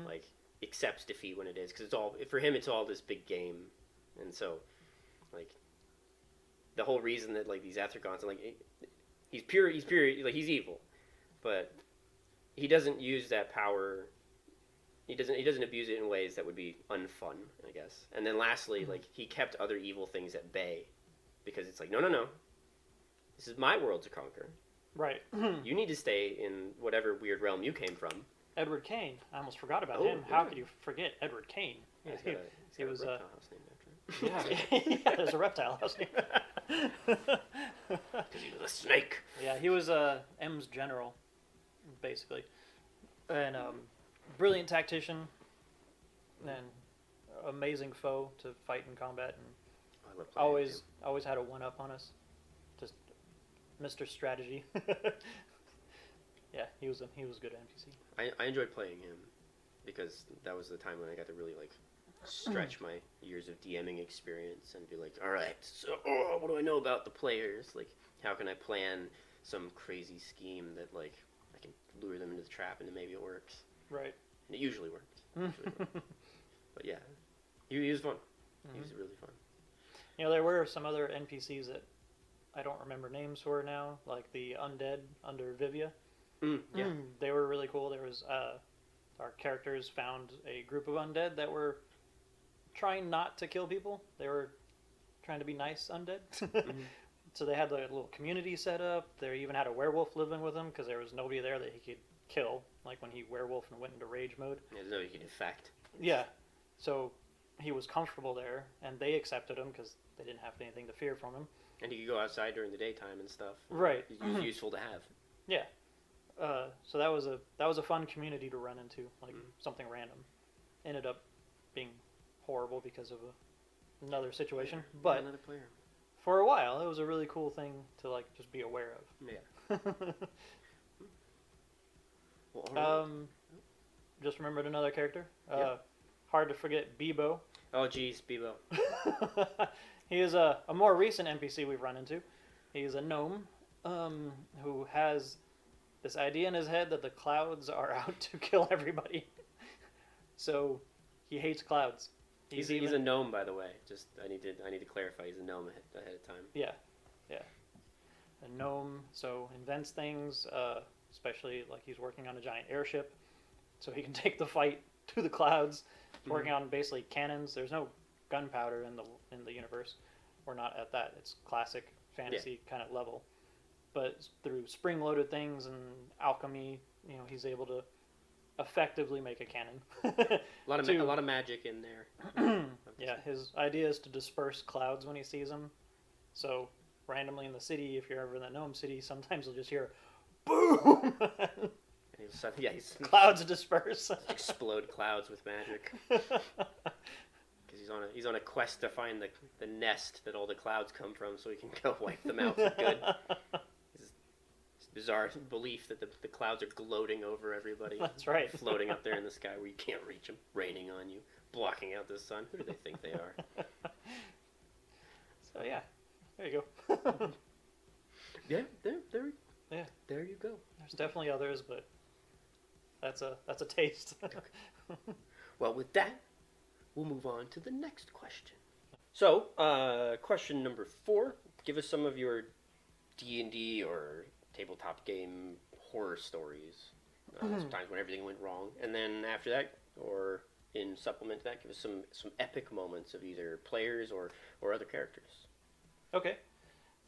Like accepts defeat when it is, because it's all for him. It's all this big game, and so like the whole reason that like these Athragons, like he's pure, like he's evil, but he doesn't use that power He doesn't abuse it in ways that would be unfun, I guess. And then lastly, like he kept other evil things at bay, because it's like no, this is my world to conquer. Right. You need to stay in whatever weird realm you came from. Edward Kane. I almost forgot about him. How could you forget Edward Kane? Yeah, he was a reptile house named after him. Yeah, there's a reptile house named. Because he was a snake. Yeah, he was M's general, basically, and brilliant tactician, and amazing foe to fight in combat, and I love playing always had a one up on us, just Mr. Strategy. Yeah, he was a good NPC. I enjoyed playing him because that was the time when I got to really like stretch my years of DMing experience and be like, all right, so what do I know about the players? Like, how can I plan some crazy scheme that like I can lure them into the trap and maybe it works. Right. And it usually worked. But yeah, he was fun. He was really fun. You know, there were some other NPCs that I don't remember names for now, like the undead under Vivia. Yeah. They were really cool. There was our characters found a group of undead that were trying not to kill people. They were trying to be nice undead. So they had a little community set up. They even had a werewolf living with them because there was nobody there that he could kill, like when he werewolfed and went into rage mode. Yeah, there's nobody he could infect. Yeah. So he was comfortable there, and they accepted him because they didn't have anything to fear from him. And he could go outside during the daytime and stuff. Right. It was useful to have. Yeah. So that was a fun community to run into, like something random. Ended up being horrible because of another situation, but another player. For a while, it was a really cool thing to like just be aware of. Yeah. Well, all right. Just remembered another character. Yep. Hard to forget Bebo. Oh, geez, Bebo. He is a more recent NPC we've run into. He's a gnome who has this idea in his head that the clouds are out to kill everybody. So he hates clouds. He's a gnome, by the way. Just I need to clarify. He's a gnome ahead of time. Yeah. A gnome, so invents things, especially like he's working on a giant airship, so he can take the fight to the clouds. He's working on basically cannons. There's no gunpowder in the universe. We're not at that. It's classic fantasy kind of level. But through spring-loaded things and alchemy, he's able to effectively make a cannon. a lot of magic in there. Yeah, his idea is to disperse clouds when he sees them. So randomly in the city, if you're ever in the gnome city, sometimes you'll just hear boom. He's clouds disperse. Explode clouds with magic. Because he's on a quest to find the nest that all the clouds come from, so he can go wipe them out for good. Bizarre belief that the clouds are gloating over everybody. That's right. Floating up there in the sky where you can't reach them, raining on you, blocking out the sun. Who do they think they are? So yeah, there you go. Yeah, there you go. There's definitely others, but that's a taste. Well, with that, we'll move on to the next question. So, question number 4. Give us some of your D&D or tabletop game horror stories. Sometimes when everything went wrong. And then after that, or in supplement to that, give us some epic moments of either players or other characters. Okay.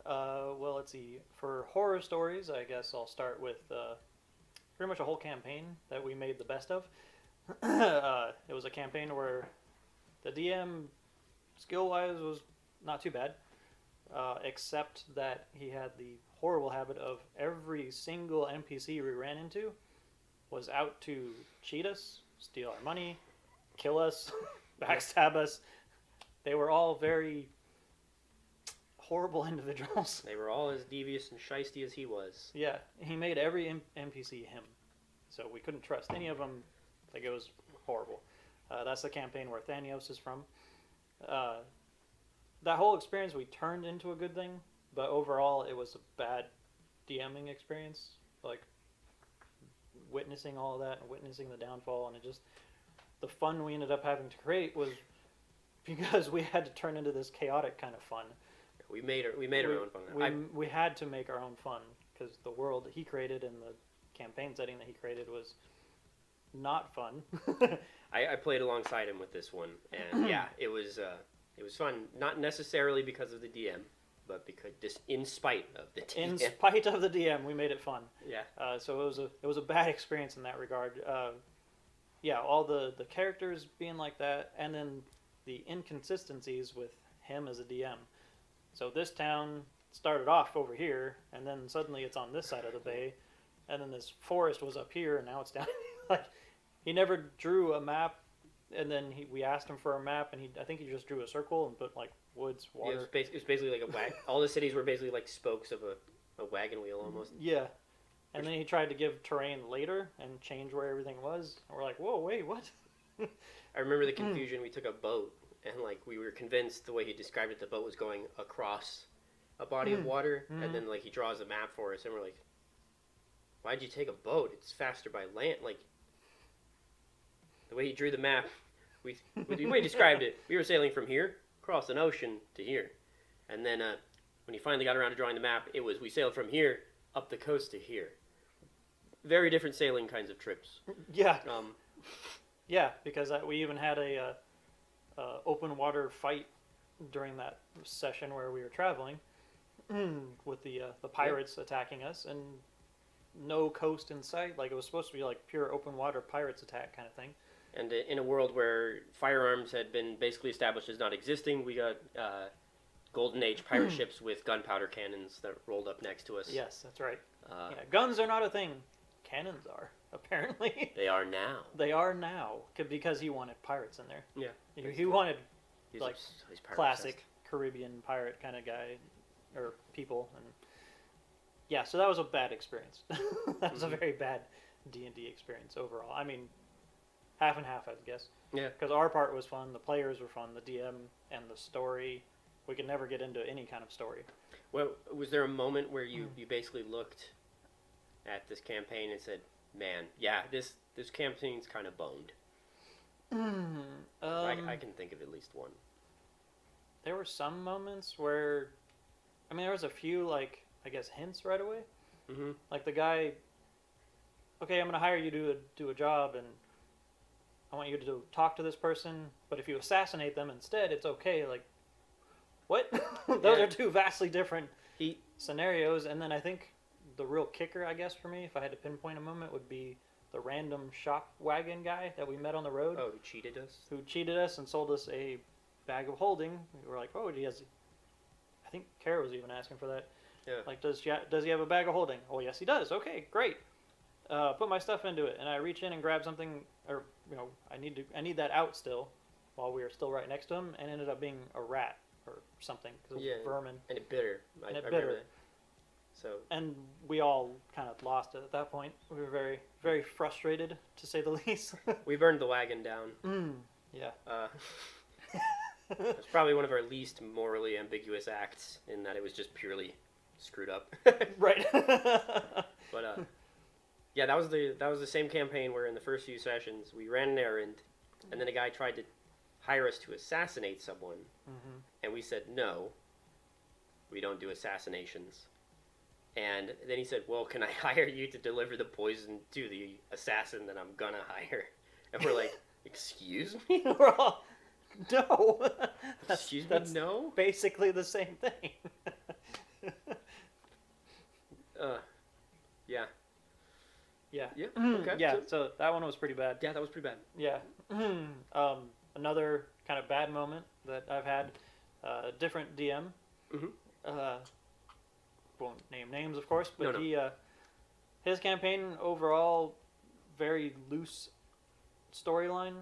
Well, let's see. For horror stories, I guess I'll start with pretty much a whole campaign that we made the best of. It was a campaign where the DM, skill-wise, was not too bad, except that he had the horrible habit of every single NPC we ran into was out to cheat us, steal our money, kill us, backstab us. They were all very horrible individuals. They were all as devious and shisty as he was. Yeah, he made every NPC him, so we couldn't trust any of them. Like, it was horrible. That's the campaign where Thanios is from. That whole experience we turned into a good thing, but overall it was a bad DMing experience. Like, witnessing all of that and witnessing the downfall, and it just, the fun we ended up having to create was because we had to turn into this chaotic kind of fun. We made our own fun. We had to make our own fun because the world that he created and the campaign setting that he created was not fun. I played alongside him with this one, and yeah, it was fun. Not necessarily because of the DM, but because just in spite of the DM. In spite of the DM, we made it fun. Yeah. So it was a bad experience in that regard. Yeah, all the characters being like that, and then the inconsistencies with him as a DM. So this town started off over here, and then suddenly it's on this side of the bay, and then this forest was up here, and now it's down. Like, he never drew a map, and then we asked him for a map, and I think he just drew a circle and put like woods, water. Yeah, it was basically like a wagon. All the cities were basically like spokes of a wagon wheel almost. Yeah. And then he tried to give terrain later and change where everything was. And we're like, whoa, wait, what? I remember the confusion. We took a boat, and like we were convinced the way he described it, the boat was going across a body of water, and then like he draws a map for us, and we're like, why'd you take a boat? It's faster by land. Like, the way he drew the map, the way he described it, we were sailing from here across an ocean to here, and then when he finally got around to drawing the map, it was we sailed from here up the coast to here. Very different sailing kinds of trips. Yeah. Yeah, because we even had a open water fight during that session where we were traveling with the pirates attacking us, and no coast in sight. Like, it was supposed to be like pure open water pirates attack kind of thing. And in a world where firearms had been basically established as not existing, we got Golden Age pirate ships with gunpowder cannons that rolled up next to us. Yes, that's right. Yeah, guns are not a thing. Cannons are, apparently. They are now. They are now, because he wanted pirates in there. Yeah. He wanted, He's like, classic obsessed. Caribbean pirate kind of guy, or people. And yeah, so that was a bad experience. That was a very bad D&D experience overall. I mean, half and half, I guess. Yeah. Because our part was fun, the players were fun, the DM and the story. We could never get into any kind of story. Well, was there a moment where you basically looked at this campaign and said, man, yeah, this campaign's kind of boned? I can think of at least one. There were some moments where, I mean, there was a few, like, I guess, hints right away. Mm-hmm. Like the guy, okay, I'm going to hire you to do a job, and I want you to talk to this person, but if you assassinate them instead, it's okay. Like, what? Those are two vastly different scenarios. And then I think the real kicker, I guess, for me, if I had to pinpoint a moment, would be the random shop wagon guy that we met on the road. Oh, who cheated us? Who cheated us and sold us a bag of holding. We were like, oh, I think Kara was even asking for that. Yeah. Like, does he have a bag of holding? Oh, yes, he does. Okay, great. Put my stuff into it, and I reach in and grab something, or I need that out still, while we were still right next to him, and ended up being a rat or something because it was vermin. And it bit her. I bit remember her. that. So. And we all kind of lost it at that point. We were very, very frustrated, to say the least. We burned the wagon down. Yeah. It's probably one of our least morally ambiguous acts in that it was just purely screwed up. Right. But yeah, that was the same campaign where in the first few sessions we ran an errand, and then a guy tried to hire us to assassinate someone, and we said no, we don't do assassinations. And then he said, well, can I hire you to deliver the poison to the assassin that I'm gonna hire? And we're like, excuse me? We're all, no. Excuse me, no? Basically the same thing. Yeah. Yeah. Yeah, okay. Yeah, so that one was pretty bad. Yeah, that was pretty bad. Yeah. Another kind of bad moment that I've had, different DM. Won't name names, of course, but no. His campaign overall, very loose storyline.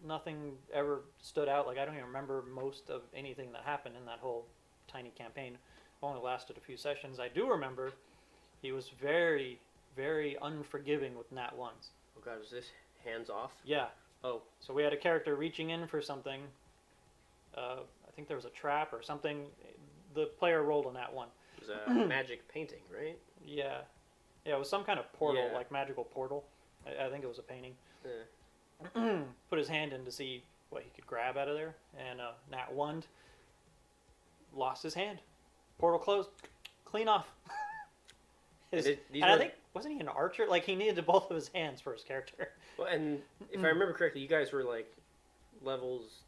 Nothing ever stood out. Like, I don't even remember most of anything that happened in that whole tiny campaign. Only lasted a few sessions. I do remember he was very, very unforgiving with nat ones. Oh god, was this hands off? Yeah. Oh. So we had a character reaching in for something. I think there was a trap or something. The player rolled a nat one. It was a magic painting, right? Yeah. Yeah, it was some kind of portal, Yeah. like magical portal. I think it was a painting. Yeah. Put his hand in to see what he could grab out of there, and nat one. Lost his hand. Portal closed. Clean off. I think wasn't he an archer? Like, he needed both of his hands for his character. Well, and if I remember correctly, you guys were like levels.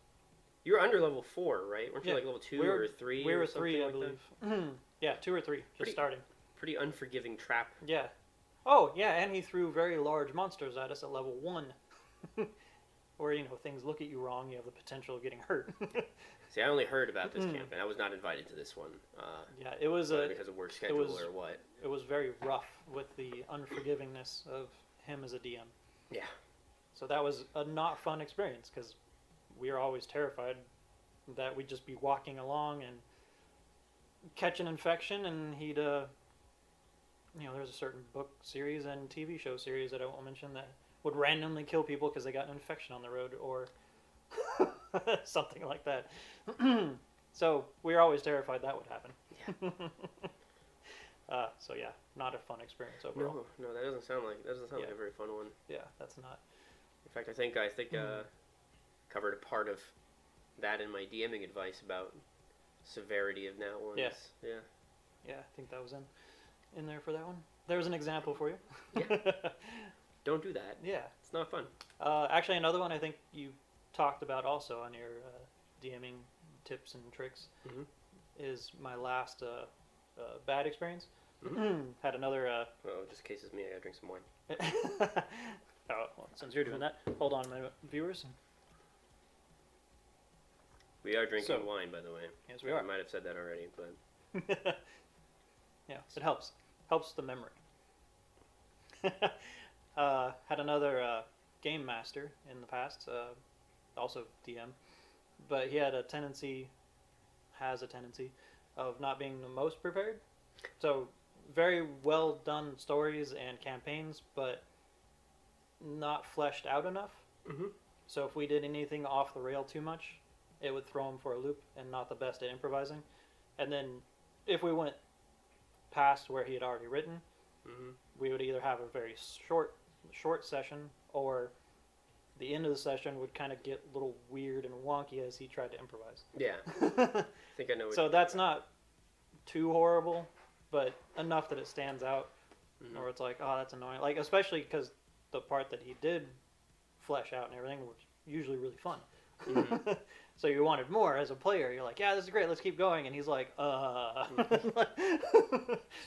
You were under level 4, right? Weren't you like level 2 or 3? We or were something 3, I like believe. that? Yeah, 2 or 3, just starting. Pretty unforgiving trap. Yeah. Oh, yeah, and he threw very large monsters at us at level 1. Where, things look at you wrong, you have the potential of getting hurt. See, I only heard about this campaign. I was not invited to this one. Yeah, it was because of work schedule or what. It was very rough with the unforgivingness of him as a DM. Yeah. So that was a not fun experience, because we were always terrified that we'd just be walking along and catch an infection, and he'd, there's a certain book series and TV show series that I won't mention that would randomly kill people because they got an infection on the road or something like that. So we were always terrified that would happen. Yeah. So yeah, not a fun experience overall. No, that doesn't sound like a very fun one. Yeah, that's not. In fact, I think covered a part of that in my DMing advice about severity of nat ones. Yeah. Yeah. Yeah, I think that was in there for that one. There was an example for you. Yeah. Don't do that. Yeah. It's not fun. Actually, another one I think you talked about also on your DMing tips and tricks is my last bad experience. Had another... just in case it's me, I gotta drink some wine. Well, since you're doing that, hold on, my viewers. We are drinking wine, by the way. Yes, we are. I might have said that already, but... Yeah, it helps. Helps the memory. Had another game master in the past, also DM, but he had has a tendency of not being the most prepared. So very well done stories and campaigns, but not fleshed out enough. So if we did anything off the rail too much, it would throw him for a loop and not the best at improvising. And then if we went past where he had already written, we would either have a very short session, or the end of the session would kind of get a little weird and wonky as he tried to improvise. Yeah. I think I know what So that's not too horrible, but enough that it stands out, or it's like, oh, that's annoying. Like, especially because the part that he did flesh out and everything was usually really fun. So you wanted more as a player. You're like, yeah, this is great. Let's keep going. And he's like,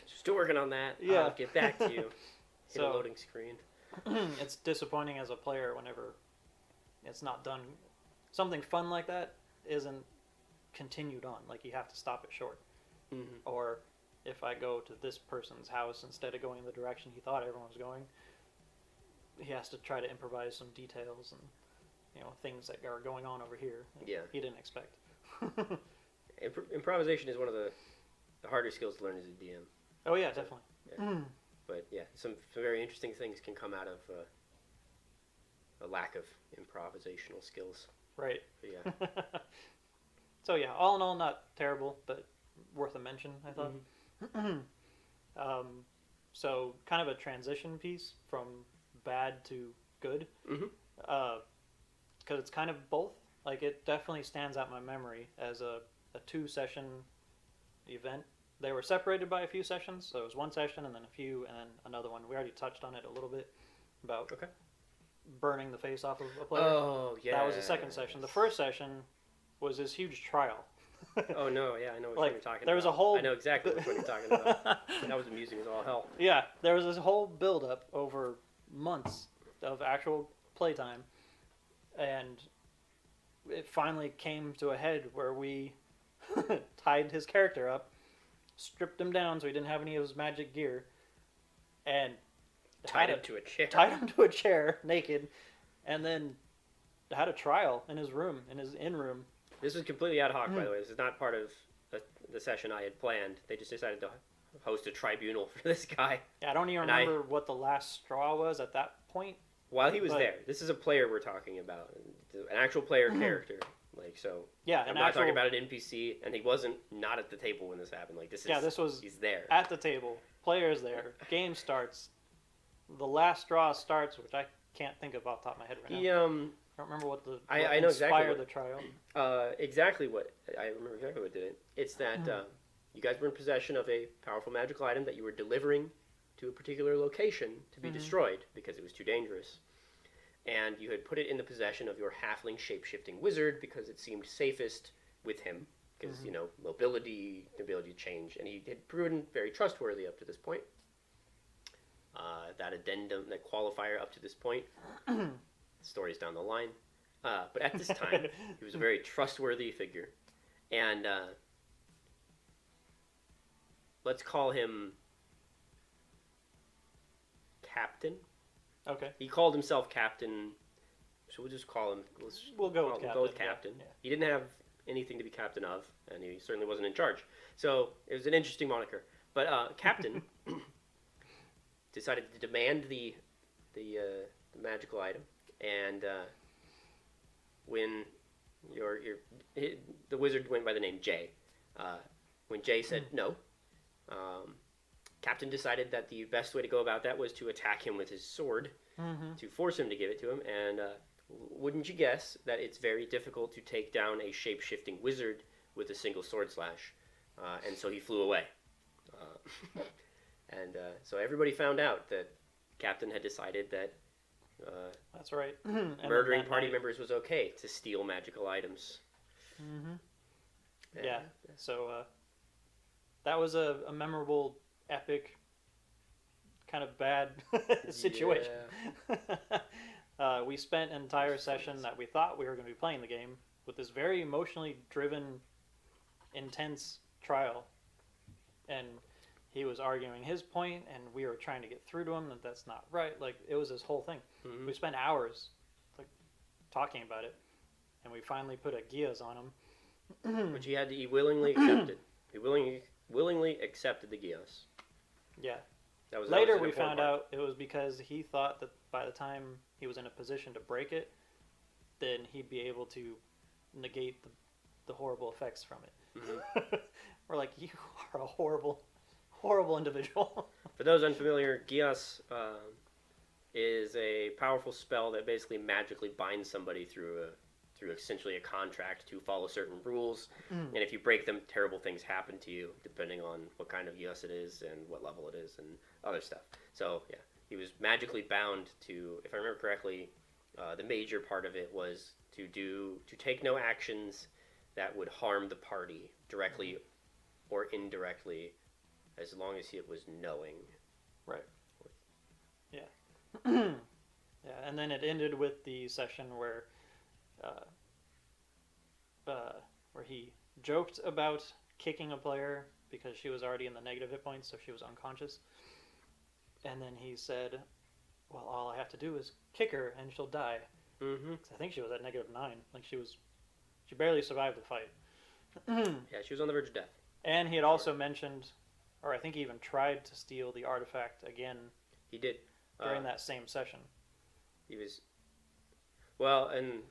Still working on that. Yeah. I'll get back to you. Hit a loading screen. It's disappointing as a player whenever it's not done. Something fun like that isn't continued on. Like, you have to stop it short. Or if I go to this person's house instead of going the direction he thought everyone was going, he has to try to improvise some details and things that are going on over here that he didn't expect. Improvisation is one of the harder skills to learn as a DM. Oh yeah, definitely. Yeah. But yeah, some very interesting things can come out of a lack of improvisational skills. Right. But yeah. So yeah, all in all, not terrible, but worth a mention, I thought. So kind of a transition piece from bad to good. Because it's kind of both. Like, it definitely stands out in my memory as a 2-session event. They were separated by a few sessions, so it was 1 session and then a few and then another one. We already touched on it a little bit about burning the face off of a player. Oh, yeah. That was the 2nd session. The 1st session was this huge trial. Oh, no, yeah, I know which one you're talking about. There was a whole... I know exactly which one you're talking about. That was amusing as all hell. Yeah, there was this whole build-up over months of actual playtime, and it finally came to a head where we tied his character up, stripped him down so he didn't have any of his magic gear, and tied him to a chair. Tied him to a chair, naked, and then had a trial in his room, in his in-room. This was completely ad hoc, by the way. This is not part of the session I had planned. They just decided to host a tribunal for this guy. Yeah, I don't even remember what the last straw was at that point. While he was there, this is a player we're talking about, an actual player character. Like, so yeah, I'm not talking about an NPC, and he wasn't not at the table when this happened. Like, he's there at the table. Player's there. Game starts. The last straw starts, which I can't think of off the top of my head right now. I don't remember what I know exactly inspired the trial. Exactly what I remember exactly what did it. It's that you guys were in possession of a powerful magical item that you were delivering to a particular location to be destroyed because it was too dangerous. And you had put it in the possession of your halfling shape-shifting wizard because it seemed safest with him because, mobility, the ability to change. And he had proven very trustworthy up to this point. That addendum, that qualifier up to this point, stories down the line. But at this time, he was a very trustworthy figure. And let's call him Captain. Okay. He called himself Captain, so we'll just call him. We'll go with Captain. Yeah. He didn't have anything to be captain of, and he certainly wasn't in charge. So it was an interesting moniker. But Captain decided to demand the magical item, and when the wizard went by the name Jay, when Jay said no, Captain decided that the best way to go about that was to attack him with his sword to force him to give it to him. And wouldn't you guess that it's very difficult to take down a shape-shifting wizard with a single sword slash? And so he flew away. And so everybody found out that Captain had decided that that's right. murdering party members was okay to steal magical items. Yeah. So that was a memorable, epic, kind of bad situation. Yeah. We spent an entire session that we thought we were going to be playing the game with this very emotionally driven, intense trial. And he was arguing his point, and we were trying to get through to him that that's not right. Like, it was this whole thing. We spent hours talking about it, and we finally put a Gias on him. Which he willingly accepted. He willingly accepted the Gias. Yeah. Later we found out it was because he thought that by the time he was in a position to break it, then he'd be able to negate the horrible effects from it. We're like, you are a horrible, horrible individual. For those unfamiliar, Gias is a powerful spell that basically magically binds somebody through essentially a contract to follow certain rules. And if you break them, terrible things happen to you, depending on what kind of Gias it is and what level it is and other stuff. So, yeah, he was magically bound to, if I remember correctly, the major part of it was to take no actions that would harm the party directly or indirectly, as long as it was knowing. Right. Yeah. Yeah, and then it ended with the session where he joked about kicking a player because she was already in the negative hit points, so she was unconscious. And then he said, well, all I have to do is kick her and she'll die. I think she was at -9. Like, she barely survived the fight. Yeah, she was on the verge of death. And he had also mentioned, or I think he even tried to steal the artifact again. He did. During that same session. He was... Well, and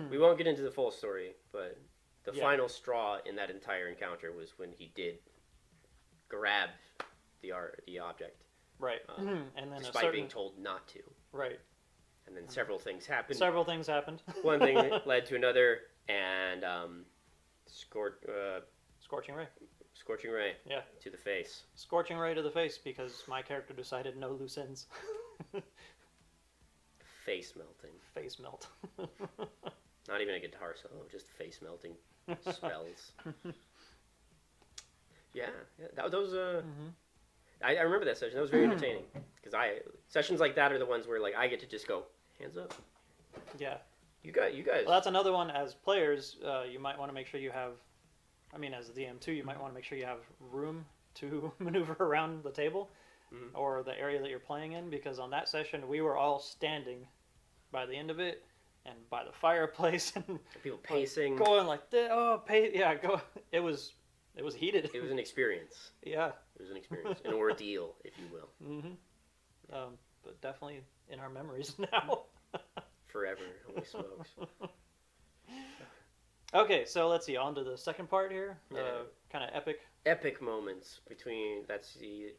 we won't get into the full story, but the final straw in that entire encounter was when he did grab the object. Right. And then despite being told not to. Right. And then several things happened. One thing led to another, and Scorching Ray. Scorching Ray. Yeah. To the face. Scorching Ray to the face because my character decided no loose ends. Face melting. Face melt. Not even a guitar solo, just face melting spells. Yeah. Those. I remember that session. That was very entertaining because sessions like that are the ones where like I get to just go hands up. Yeah. You guys. Well, that's another one. As players, you might want to make sure you have. I mean, as the DM too, you might want to make sure you have room to maneuver around the table or the area that you're playing in, because on that session we were all standing by the end of it and by the fireplace and people pacing, going like this. Go. It was heated. It was an experience. Yeah. It was an experience, an ordeal, if you will. But definitely in our memories now. Forever, holy smokes. Okay, so let's see. On to the second part here. Kind of epic moments between. That's the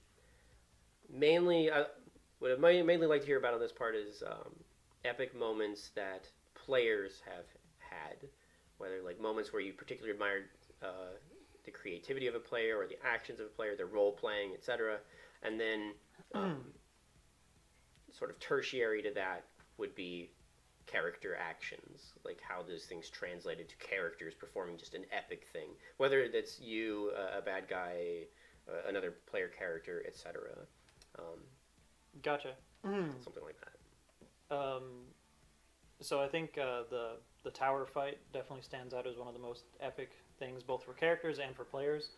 mainly. What I mainly like to hear about on this part is epic moments that players have had, whether like moments where you particularly admired the creativity of a player or the actions of a player, their role playing, etc. And then sort of tertiary to that would be character actions, like how those things translated to characters performing just an epic thing, whether that's you, a bad guy, another player character, etc. Gotcha. Something like that. So I think the tower fight definitely stands out as one of the most epic things, both for characters and for players,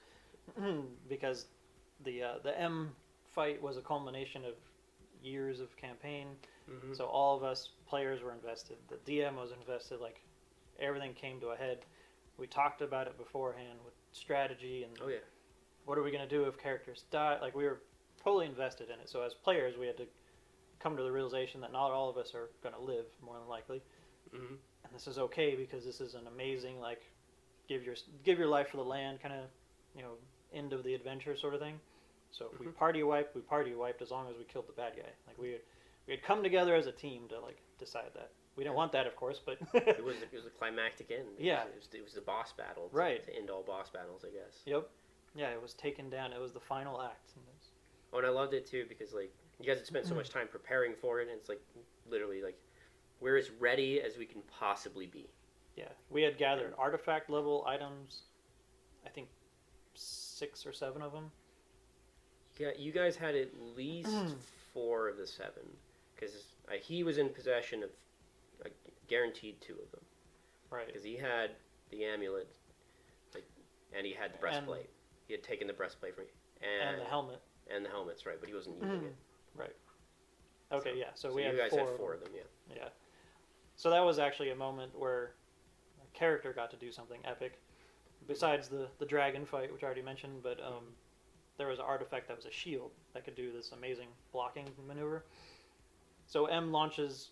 because the M fight was a culmination of years of campaign. Mm-hmm. So all of us players were invested. The DM was invested. Like everything came to a head. We talked about it beforehand with strategy and Oh yeah. what are we going to do if characters die. Like we were totally invested in it. So as players, we had to come to the realization that not all of us are going to live, more than likely. Mm-hmm. And this is okay because this is an amazing, like, give your life for the land kind of, end of the adventure sort of thing. So if we party wiped, we party wiped as long as we killed the bad guy. Like we had come together as a team to like decide that. We didn't want that, of course, but it was a climactic end. It was the boss battle. To end all boss battles, I guess. Yep. Yeah, it was taken down. It was the final act. Oh, and I loved it too because like you guys had spent so much time preparing for it, and it's like literally like we're as ready as we can possibly be. Yeah, we had gathered artifact level items. I think 6 or 7 of them. Yeah, you guys had at least 4 of the 7, because he was in possession of guaranteed 2 of them. Right. Because he had the amulet, and he had the breastplate. He had taken the breastplate from me. And the helmet. And the helmets, right? But he wasn't using it. Right. Okay, yeah. So we you had guys 4 had of 4 them. of them, yeah. Yeah. So that was actually a moment where a character got to do something epic. Besides the dragon fight, which I already mentioned, but there was an artifact that was a shield that could do this amazing blocking maneuver. So M launches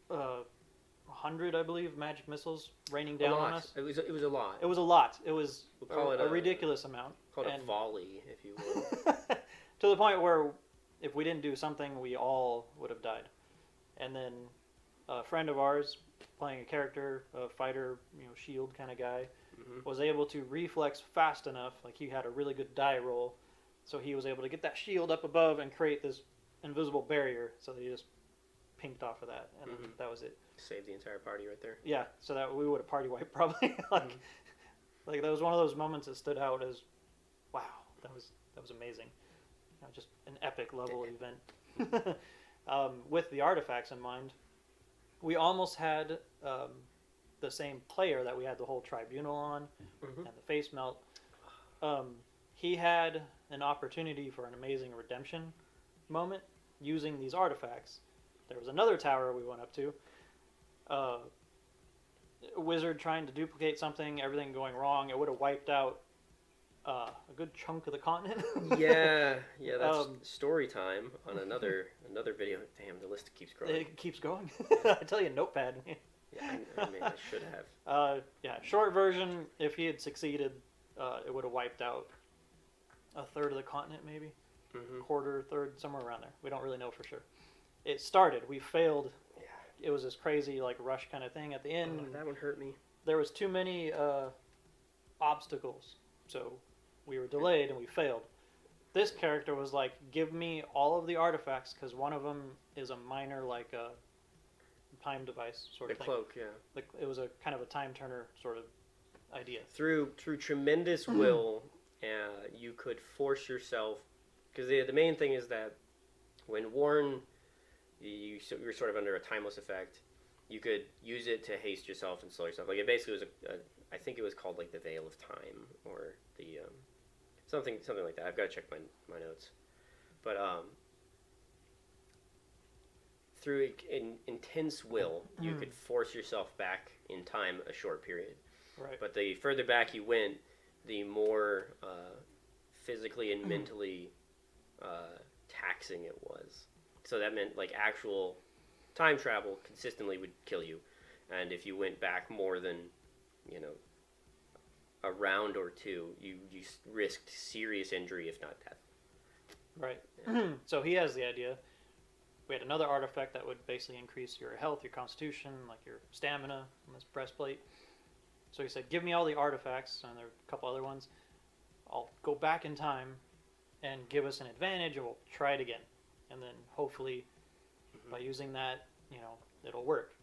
100, I believe, magic missiles raining down on us. It was a lot. It was a lot. It was we'll a ridiculous amount. Call it a volley, if you will. To the point where if we didn't do something, we all would have died. And then a friend of ours, playing a character, a fighter, shield kind of guy, was able to reflex fast enough. Like he had a really good die roll, so he was able to get that shield up above and create this invisible barrier. So that he just pinked off of that, and that was it. Saved the entire party right there. Yeah, so that we would have party wiped probably. Like that was one of those moments that stood out as, wow, that was amazing. Just an epic level event. With the artifacts in mind, we almost had the same player that we had the whole tribunal on and the face melt. He had an opportunity for an amazing redemption moment using these artifacts. There was another tower we went up to. A wizard trying to duplicate something, everything going wrong. It would have wiped out a good chunk of the continent. yeah, that's story time on another video. Damn, the list keeps growing. It keeps going. I tell you, notepad. Yeah, I should have. Short version, if he had succeeded, it would have wiped out a third of the continent, maybe. Quarter, third, somewhere around there. We don't really know for sure. It started. We failed. Yeah. It was this crazy, like, rush kind of thing at the end. Oh, that one hurt me. There was too many obstacles, so we were delayed and we failed. This character was like, give me all of the artifacts, because one of them is a minor, like, time device sort of thing. The cloak, yeah. It was a kind of a time turner sort of idea. Through tremendous will, you could force yourself, because the main thing is that when Warren, you were sort of under a timeless effect, you could use it to haste yourself and slow yourself. Like it basically was I think it was called like the Veil of Time or the something like that. I've got to check my notes, but through intense will, you could force yourself back in time a short period. Right. But the further back you went, the more physically and mentally taxing it was. So that meant like actual time travel consistently would kill you, and if you went back more than a round or two, you risked serious injury, if not death. Right. Yeah. So he has the idea. We had another artifact that would basically increase your health, your constitution, like your stamina on this breastplate. So he said, give me all the artifacts, and there are a couple other ones. I'll go back in time, and give us an advantage, and we'll try it again. And then hopefully by using that, it'll work.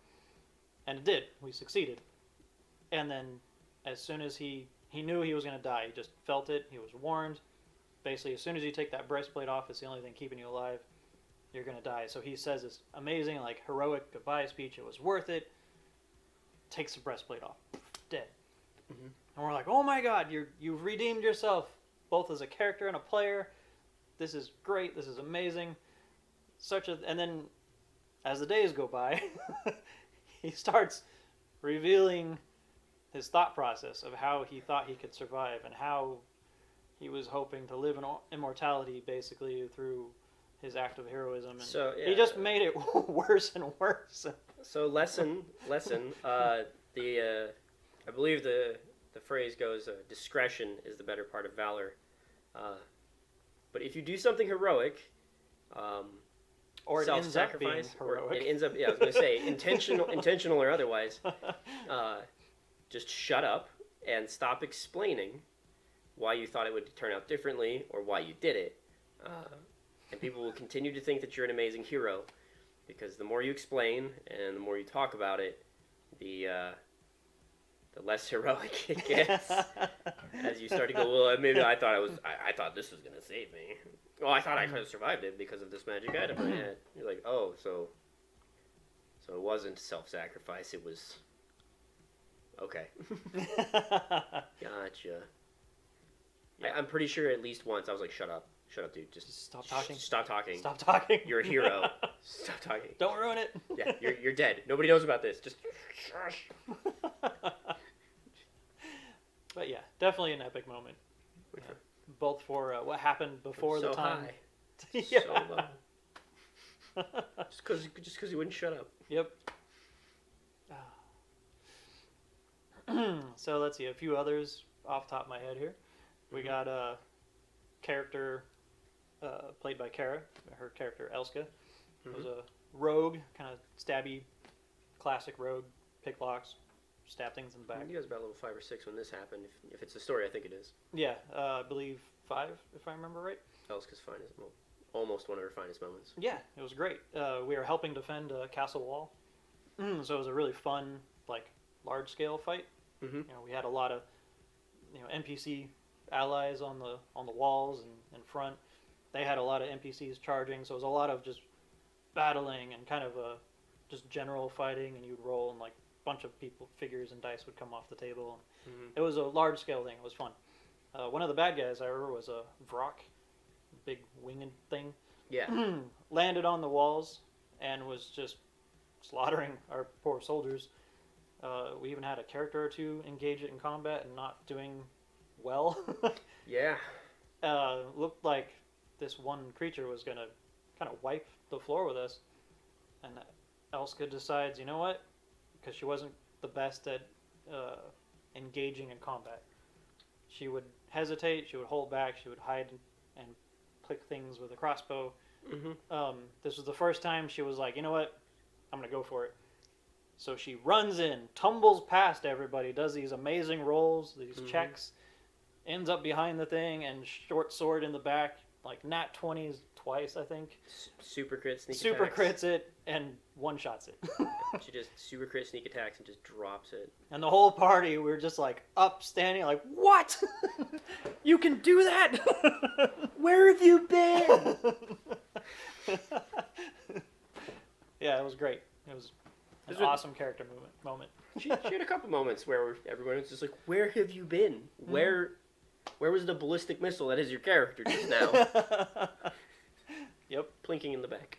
And it did. We succeeded. And then as soon as he knew he was going to die, he just felt it. He was warned. Basically, as soon as you take that breastplate off, it's the only thing keeping you alive. You're going to die. So he says this amazing, heroic goodbye speech. It was worth it. Takes the breastplate off. Dead. Mm-hmm. And we're like, oh my god, you've redeemed yourself, both as a character and a player. This is great. This is amazing. And then as the days go by, he starts revealing his thought process of how he thought he could survive and how he was hoping to live in immortality basically through his act of heroism. And so he just made it worse and worse. So lesson. I believe the phrase goes, discretion is the better part of valor. But if you do something heroic, or it ends up being self-sacrifice, heroic. or it ends up, I was going to say, intentional or otherwise, just shut up and stop explaining why you thought it would turn out differently or why you did it. And people will continue to think that you're an amazing hero, because the more you explain and the more you talk about it, the less heroic it gets. As you start to go, well, maybe I thought this was going to save me. Well, I thought I could have survived it because of this magic item I had. You're like, oh, so it wasn't self-sacrifice, it was... Okay. Gotcha. Yeah. I'm pretty sure at least once I was like, shut up, dude. Just stop talking. Stop talking. Stop talking. You're a hero. Stop talking. Don't ruin it. Yeah, you're dead. Nobody knows about this. Just shush. But yeah, definitely an epic moment. Both for what happened before the time. High. Yeah. So low. Just because you wouldn't shut up. Yep. So let's see, a few others off the top of my head here. We got a character played by Kara. Her character Elska was a rogue, kind of stabby, classic rogue, pick locks, stab things in the back. You guys about level 5 or 6 when this happened. If it's a story, I think it is. Yeah, I believe 5, if I remember right. Elska's finest, well, almost one of her finest moments. Yeah, it was great. We were helping defend a castle wall, so it was a really fun, large scale fight. Mm-hmm. We had a lot of, NPC allies on the walls and in front. They had a lot of NPCs charging, so it was a lot of just battling and kind of just general fighting, and you'd roll and a bunch of figures and dice would come off the table. Mm-hmm. It was a large scale thing. It was fun. One of the bad guys I remember was a Vrock, big winged thing. Yeah. Landed on the walls and was just slaughtering our poor soldiers. We even had a character or two engage it in combat and not doing well. Yeah. Looked like this one creature was going to kind of wipe the floor with us. And Elska decides, you know what? Because she wasn't the best at engaging in combat. She would hesitate, she would hold back, she would hide and click things with a crossbow. Mm-hmm. This was the first time she was like, you know what? I'm going to go for it. So she runs in, tumbles past everybody, does these amazing rolls, these checks, ends up behind the thing, and short sword in the back, nat 20s twice, I think. Super crit sneak Super attacks. crits it, and one-shots it. She just super crit sneak attacks and just drops it. And the whole party, we were just up, standing, what? You can do that? Where have you been? Yeah, it was great. It was an awesome character moment. She had a couple moments where everyone was just like, where have you been? Where was the ballistic missile that is your character just now? Yep. Plinking in the back.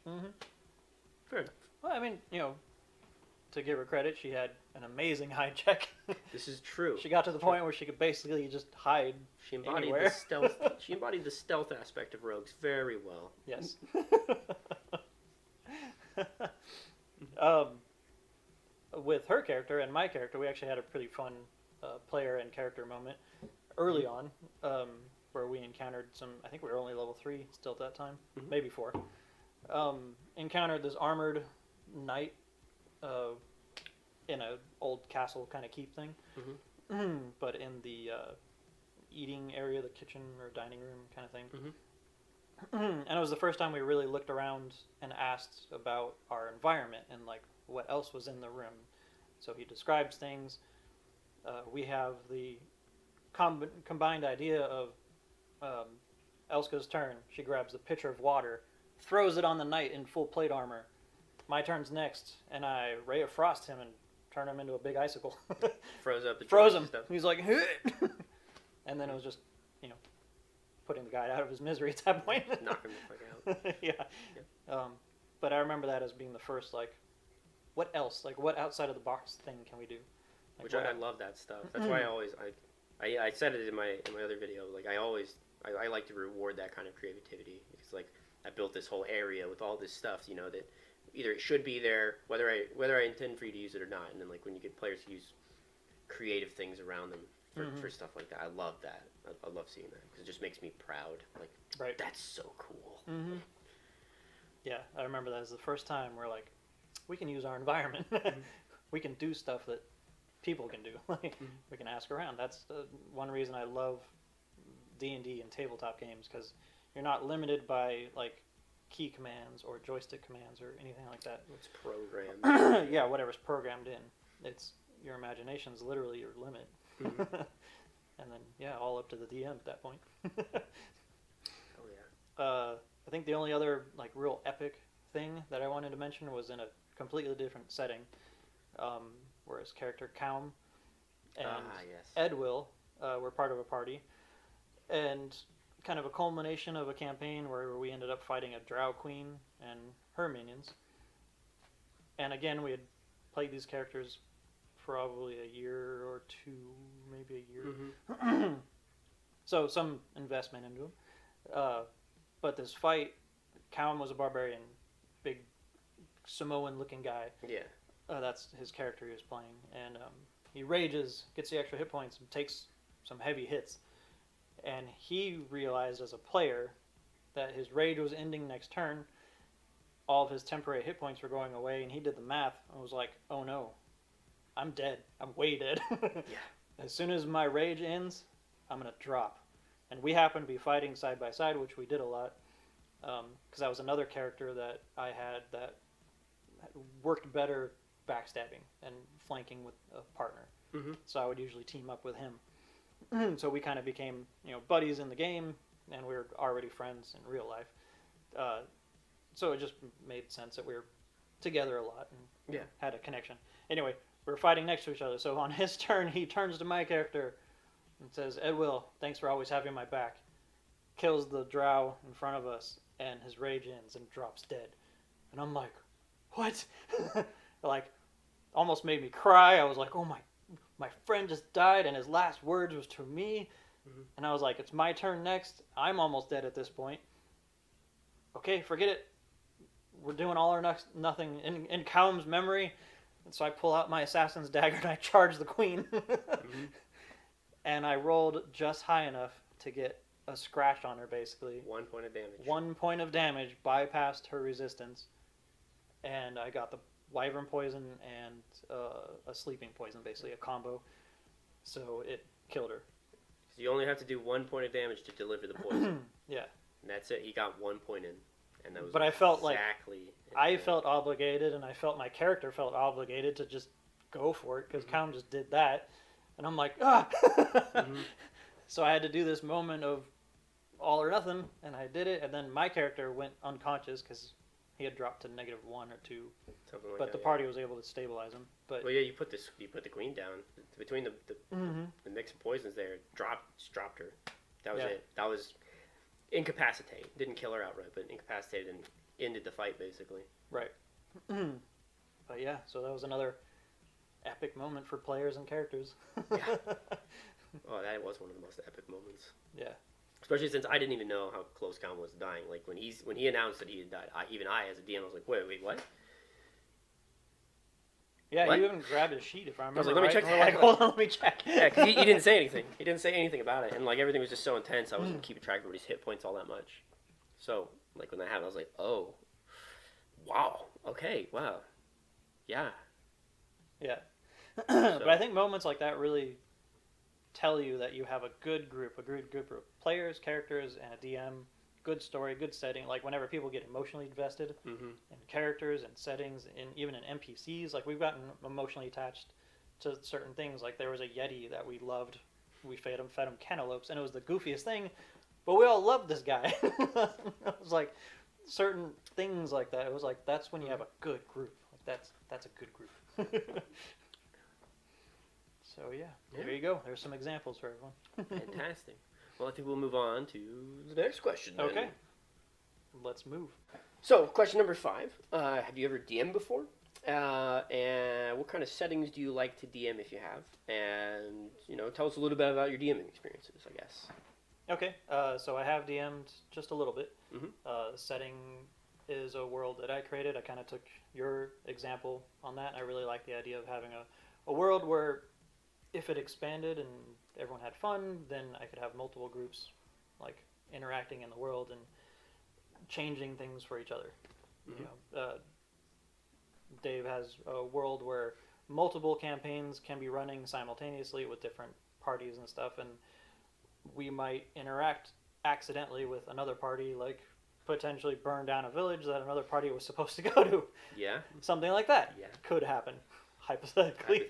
Mm-hmm. Fair enough. Well, I mean, to give her credit, she had an amazing hide check. This is true. She got to the point where she could basically just hide She embodied anywhere. the stealth. She embodied the stealth aspect of rogues very well. Yes. With her character and my character, we actually had a pretty fun player and character moment early on, where we encountered some. I think we were only level 3 still at that time, maybe 4. Encountered this armored knight in an old castle kind of keep thing, but in the eating area, the kitchen or dining room kind of thing. Mm-hmm. And it was the first time we really looked around and asked about our environment and like what else was in the room. So he describes things. We have the combined idea of Elska's turn. She grabs the pitcher of water, throws it on the knight in full plate armor. My turn's next, and I Ray of Frost him and turn him into a big icicle. Froze up the Froze him. stuff. He's like, and then it was just, putting the guy out of his misery at that point. Knock him the fuck out. Yeah. But I remember that as being the first, like, what else? Like, what outside of the box thing can we do? Like, Which I love that stuff. That's why I said it in my other video. Like I like to reward that kind of creativity because like I built this whole area with all this stuff, that either it should be there, whether I intend for you to use it or not, and then like when you get players to use creative things around them for stuff like that, I love that. I love seeing that because it just makes me proud. Like, right. That's so cool. Mm-hmm. Yeah, I remember that as the first time we're like, we can use our environment. We can do stuff that people can do. We can ask around. That's one reason I love D&D and tabletop games, because you're not limited by like key commands or joystick commands or anything like that. It's programmed. Yeah, whatever's programmed in. It's your imagination's literally your limit. Mm-hmm. And then all up to the DM at that point. Oh yeah. I think the only other like real epic thing that I wanted to mention was in a completely different setting, where his character Kaum and yes. Edwill were part of a party, and kind of a culmination of a campaign where we ended up fighting a drow queen and her minions. And again, we had played these characters probably a year or two, maybe a year. Mm-hmm. So some investment into them. But this fight, Kaum was a barbarian, big Samoan-looking guy. Yeah. That's his character he was playing. And he rages, gets the extra hit points, and takes some heavy hits. And he realized as a player that his rage was ending next turn. All of his temporary hit points were going away, and he did the math and was like, oh no, I'm dead. I'm way dead. Yeah. As soon as my rage ends, I'm going to drop. And we happened to be fighting side by side, which we did a lot, because that was another character that I had that worked better backstabbing and flanking with a partner. Mm-hmm. So I would usually team up with him. So we kind of became, buddies in the game, and we were already friends in real life. So it just made sense that we were together a lot and had a connection. Anyway, we were fighting next to each other. So on his turn, he turns to my character and says, Edwill, thanks for always having my back. Kills the drow in front of us, and his rage ends and drops dead. And I'm like, what? Like, almost made me cry. I was like, oh my friend just died, and his last words was to me. Mm-hmm. And I was like, it's my turn next. I'm almost dead at this point. Okay, forget it. We're doing all or nothing in Kaum's memory. And so I pull out my assassin's dagger and I charge the queen. Mm-hmm. And I rolled just high enough to get a scratch on her, basically. 1 point of damage. 1 point of damage, bypassed her resistance. And I got the wyvern poison and a sleeping poison, basically, a combo. So it killed her. So you only have to do 1 point of damage to deliver the poison. Yeah. And that's it. He got 1 point in. And that was but I felt exactly like I felt obligated, and I felt my character felt obligated to just go for it, because Kaum just did that. And I'm like, ah! Mm-hmm. So I had to do this moment of all or nothing, and I did it, and then my character went unconscious because he had dropped to -1 or 2. Something like but that, the party was able to stabilize him. But well, yeah, you put the queen down between the mix of poisons there. Dropped her. That was it. That was incapacitate. Didn't kill her outright, but incapacitated and ended the fight basically. Right. But yeah, so that was another epic moment for players and characters. Yeah. Oh, that was one of the most epic moments. Yeah. Especially since I didn't even know how close Kaum was dying. Like when he announced that he had died, I as a DM was like, wait, what? Yeah, what? you even grabbed his sheet if I remember. I was like, let me check. We're like, hold on, let me check. Yeah, because he didn't say anything. He didn't say anything about it, and like everything was just so intense. I wasn't keeping track of his hit points all that much. So like when that happened, I was like, oh, wow, okay, wow, yeah. Yeah. But I think moments like that really tell you that you have a good group of players, characters, and a DM. Good story, good setting. Like whenever people get emotionally invested in characters and settings, and even in NPCs, like we've gotten emotionally attached to certain things. Like there was a Yeti that we loved. We fed him cantaloupes, and it was the goofiest thing, but we all loved this guy. It was like certain things like that. It was like that's when you have a good group. Like that's a good group. So yeah, there you go. There's some examples for everyone. Fantastic. Well, I think we'll move on to the next question. Then. Okay. Let's move. So, question number 5. Have you ever DM'd before? And what kind of settings do you like to DM if you have? And, tell us a little bit about your DMing experiences, I guess. Okay. So I have DM'd just a little bit. Mm-hmm. The setting is a world that I created. I kind of took your example on that. I really like the idea of having a world where if it expanded and everyone had fun, then I could have multiple groups like interacting in the world and changing things for each other. Mm-hmm. Dave has a world where multiple campaigns can be running simultaneously with different parties and stuff, and we might interact accidentally with another party, like potentially burn down a village that another party was supposed to go to. Yeah. Something like that. Yeah. Could happen. Hypothetically.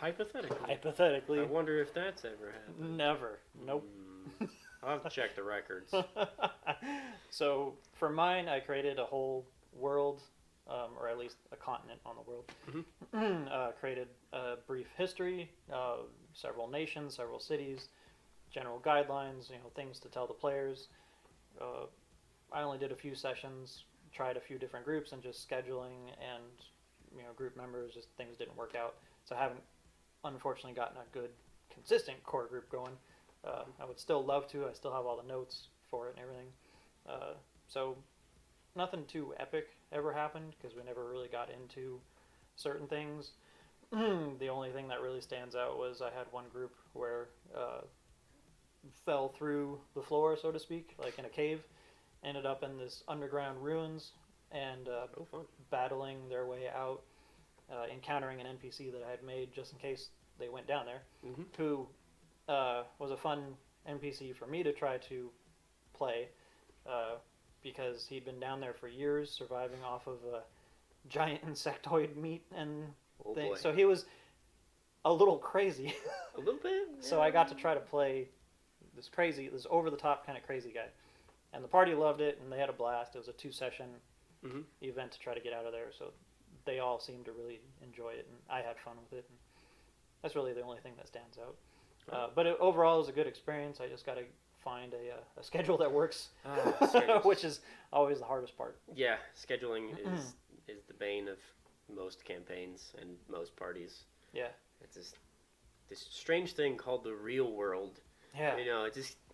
Hypothetically. Hypothetically. I wonder if that's ever happened. Never. Nope. I'll have to check the records. So for mine, I created a whole world, or at least a continent on the world. Mm-hmm. Created a brief history, several nations, several cities, general guidelines, things to tell the players. I only did a few sessions, tried a few different groups, and just scheduling and group members, just things didn't work out. So I haven't, unfortunately, gotten a good, consistent core group going. I would still love to. I still have all the notes for it and everything. So nothing too epic ever happened because we never really got into certain things. The only thing that really stands out was I had one group where fell through the floor, so to speak, like in a cave, ended up in this underground ruins and battling their way out, encountering an NPC that I had made just in case they went down there, who was a fun NPC for me to try to play because he'd been down there for years surviving off of giant insectoid meat and things. So he was a little crazy. A little bit? Yeah. So I got to try to play this over-the-top kind of crazy guy. And the party loved it, and they had a blast. It was a 2-session event to try to get out of there, so they all seemed to really enjoy it, and I had fun with it. And that's really the only thing that stands out. But overall, it was a good experience. I just got to find a schedule that works, which is always the hardest part. Yeah, scheduling is the bane of most campaigns and most parties. Yeah. It's this strange thing called the real world. Yeah.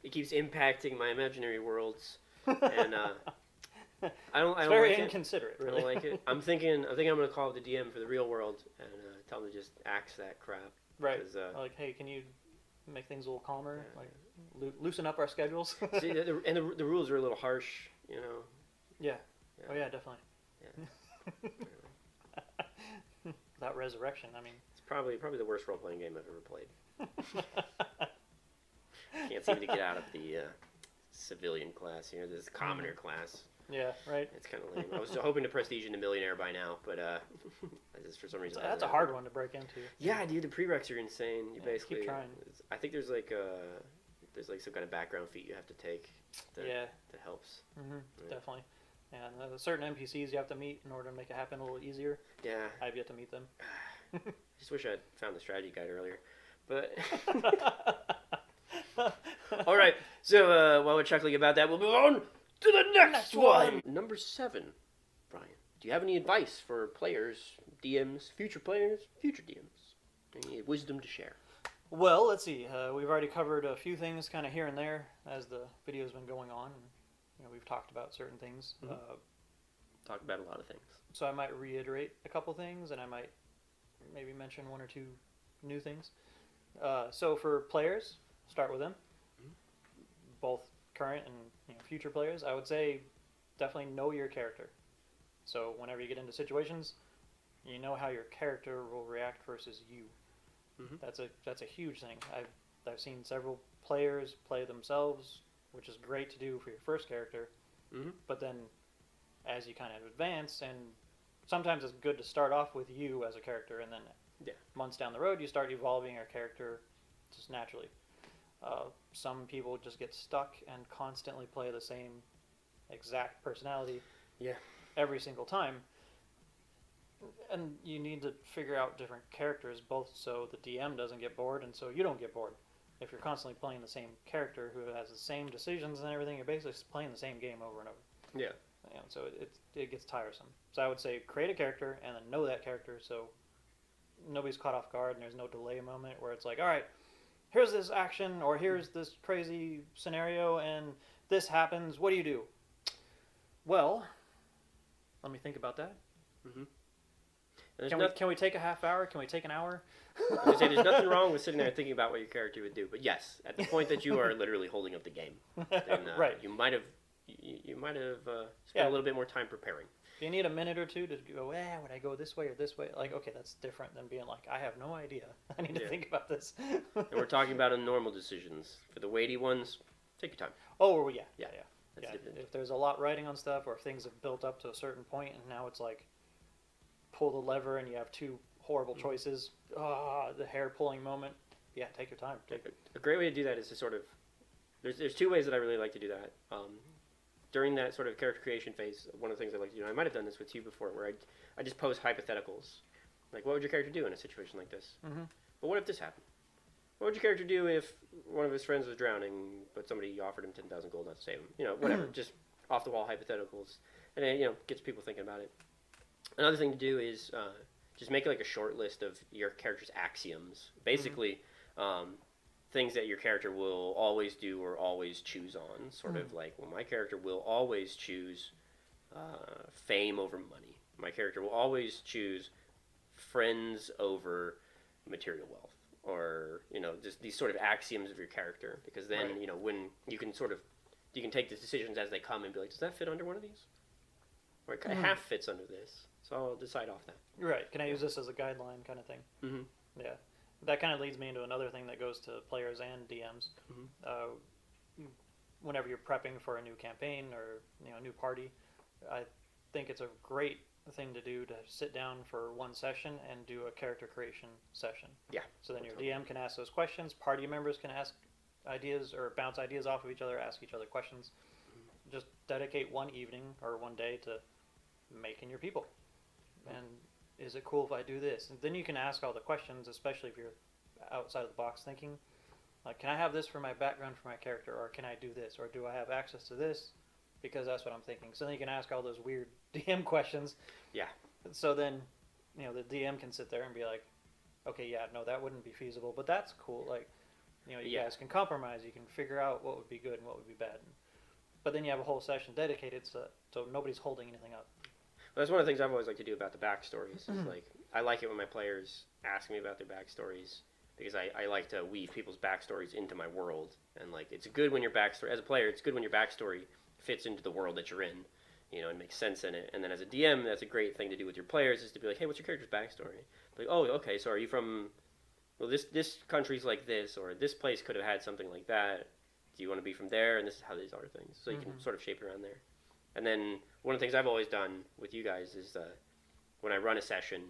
It keeps impacting my imaginary worlds, and I don't very like inconsiderate, it. really. I don't like it. I'm thinking I'm gonna call the DM for the real world and tell them to just axe that crap. Right. Like, hey, can you make things a little calmer? Yeah. Like loosen up our schedules. See, the rules are a little harsh, Yeah. Oh yeah, definitely. Yeah. That resurrection. I mean, it's probably the worst role playing game I've ever played. Can't seem to get out of the civilian class here. This commoner class. Yeah, right. It's kind of lame. I was hoping to prestige into millionaire by now, but just for some reason. That's a hard one to break into. Yeah, dude, the prereqs are insane. You basically keep trying. I think there's some kind of background feat you have to take. That helps. Right. Definitely. And certain NPCs you have to meet in order to make it happen a little easier. Yeah. I've yet to meet them. Just wish I'd found the strategy guide earlier, but. All right, so while we're chuckling about that, we'll move on to the next one. Number 7, Brian. Do you have any advice for players, DMs, future DMs? Any wisdom to share? Well, let's see. We've already covered a few things kind of here and there as the video's been going on. We've talked about certain things. Talked about a lot of things. So I might reiterate a couple things, and I might maybe mention 1 or 2 new things. So for players, start with them. Both current and future players, I would say definitely know your character. So whenever you get into situations, you know how your character will react versus you. That's a huge thing. I've seen several players play themselves, which is great to do for your first character. Mm-hmm. But then, as you kind of advance, and sometimes it's good to start off with you as a character, and then months down the road, you start evolving your character just naturally. Some people just get stuck and constantly play the same exact personality every single time. And you need to figure out different characters, both so the DM doesn't get bored and so you don't get bored. If you're constantly playing the same character who has the same decisions and everything, you're basically playing the same game over and over. Yeah. So it gets tiresome. So I would say create a character and then know that character so nobody's caught off guard and there's no delay moment where it's like, all right, here's this action or here's this crazy scenario and this happens. What do you do? Well, let me think about that. Mm-hmm. Can we take a half hour? Can we take an hour? I was say there's nothing wrong with sitting there thinking about what your character would do, but yes, at the point that you are literally holding up the game, then right. you might have spent a little bit more time preparing. You need a minute or two to go, would I go this way or this way? Like, okay, that's different than being like, I have no idea. I need to think about this. And we're talking about normal decisions. For the weighty ones, take your time. Oh, yeah. If there's a lot riding on stuff or if things have built up to a certain point and now it's like, pull the lever and you have two horrible choices. The hair pulling moment. Yeah, take your time. A great way to do that is to sort of, there's two ways that I really like to do that. During that sort of character creation phase, one of the things I like to do, and I might have done this with you before, where I just pose hypotheticals. Like, what would your character do in a situation like this? Mm-hmm. But what if this happened? What would your character do if one of his friends was drowning, but somebody offered him 10,000 gold not to save him? Whatever. Just off-the-wall hypotheticals. And it, gets people thinking about it. Another thing to do is just make like a short list of your character's axioms. Basically, things that your character will always do or always choose on. Sort of like, well, my character will always choose fame over money. My character will always choose friends over material wealth. Or, just these sort of axioms of your character. Because then, when you can you can take the decisions as they come and be like, does that fit under one of these? Or it half fits under this. So I'll decide off that. Right. Can I use this as a guideline kind of thing? Mm-hmm. Yeah. That kind of leads me into another thing that goes to players and DMs. Mm-hmm. Whenever you're prepping for a new campaign or a new party, I think it's a great thing to do to sit down for one session and do a character creation session. Yeah. So then your DM can ask those questions. Party members can ask ideas or bounce ideas off of each other, ask each other questions. Mm-hmm. Just dedicate one evening or one day to making your people. And is it cool if I do this? And then you can ask all the questions, especially if you're outside of the box thinking. Like, can I have this for my background for my character? Or can I do this? Or do I have access to this? Because that's what I'm thinking. So then you can ask all those weird DM questions. Yeah. So then, the DM can sit there and be like, okay, yeah, no, that wouldn't be feasible. But that's cool. Like, you guys can compromise. You can figure out what would be good and what would be bad. But then you have a whole session dedicated so nobody's holding anything up. Well, that's one of the things I've always liked to do about the backstories. Is like, I like it when my players ask me about their backstories because I like to weave people's backstories into my world. And like, it's good when your backstory, as a player, it's good when your backstory fits into the world that you're in, and makes sense in it. And then as a DM, that's a great thing to do with your players is to be like, hey, what's your character's backstory? Like, oh, okay, so are you from, well, this country's like this, or this place could have had something like that. Do you want to be from there? And this is how these are things. So you can sort of shape it around there. And then one of the things I've always done with you guys is when I run a session,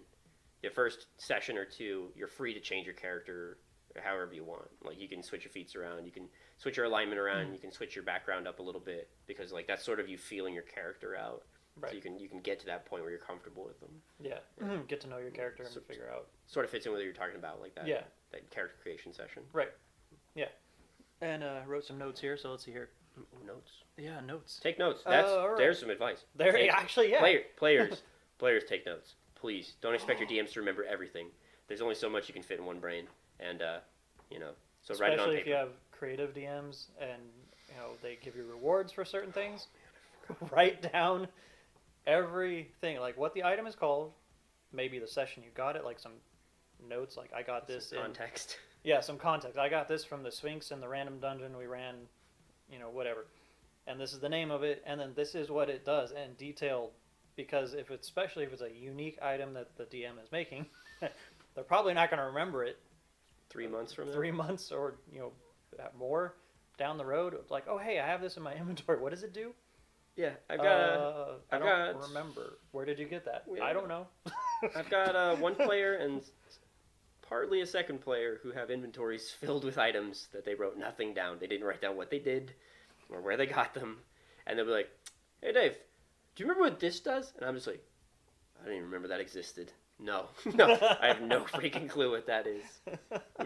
the first session or two, you're free to change your character however you want. Like, you can switch your feats around, you can switch your alignment around, you can switch your background up a little bit, because like that's sort of you feeling your character out. Right. So you can get to that point where you're comfortable with them. Yeah. Get to know your character and figure out. Sort of fits in with what you're talking about, like that. Yeah. That character creation session. Right. Yeah. And wrote some notes here, so let's see here. Notes. Yeah, notes. Take notes. Right. There's some advice. Actually, yeah. Players take notes. Please don't expect your DMs to remember everything. There's only so much you can fit in one brain, and so write it on paper. Especially if you have creative DMs and they give you rewards for certain things. Write down everything, like what the item is called, maybe the session you got it, like some notes, like I got this some context. Yeah, some context. I got this from the Sphinx in the random dungeon we ran, whatever. And this is the name of it, and then this is what it does, and detailed, because especially if it's a unique item that the DM is making, they're probably not going to remember it 3 months from now. 3 months or more down the road, like, oh hey, I have this in my inventory. What does it do? Yeah, I don't remember. Where did you get that? Yeah. I don't know. I've got one player and partly a second player who have inventories filled with items that they wrote nothing down. They didn't write down what they did or where they got them. And they'll be like, hey Dave, do you remember what this does? And I'm just like, I didn't even remember that existed. No, I have no freaking clue what that is.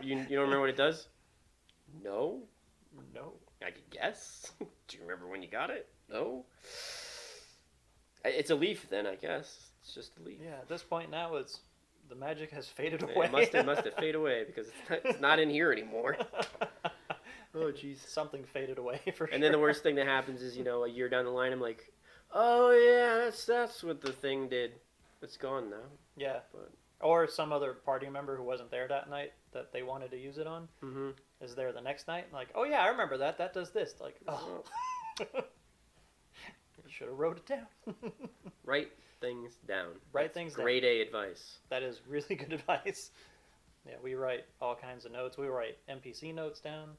You don't remember what it does? No. I could guess. Do you remember when you got it? No. It's a leaf then, I guess. It's just a leaf. Yeah, at this point now, the magic has faded away. It must have faded away because it's not in here anymore. Oh, jeez. Something faded away for sure. And then the worst thing that happens is, a year down the line, I'm like, oh yeah, that's what the thing did. It's gone now. Yeah. Or some other party member who wasn't there that night that they wanted to use it on is there the next night. Like, oh yeah, I remember that. That does this. Like, oh. You should have wrote it down. Write things down. Write things down. Grade A advice. That is really good advice. Yeah, we write all kinds of notes. We write NPC notes down.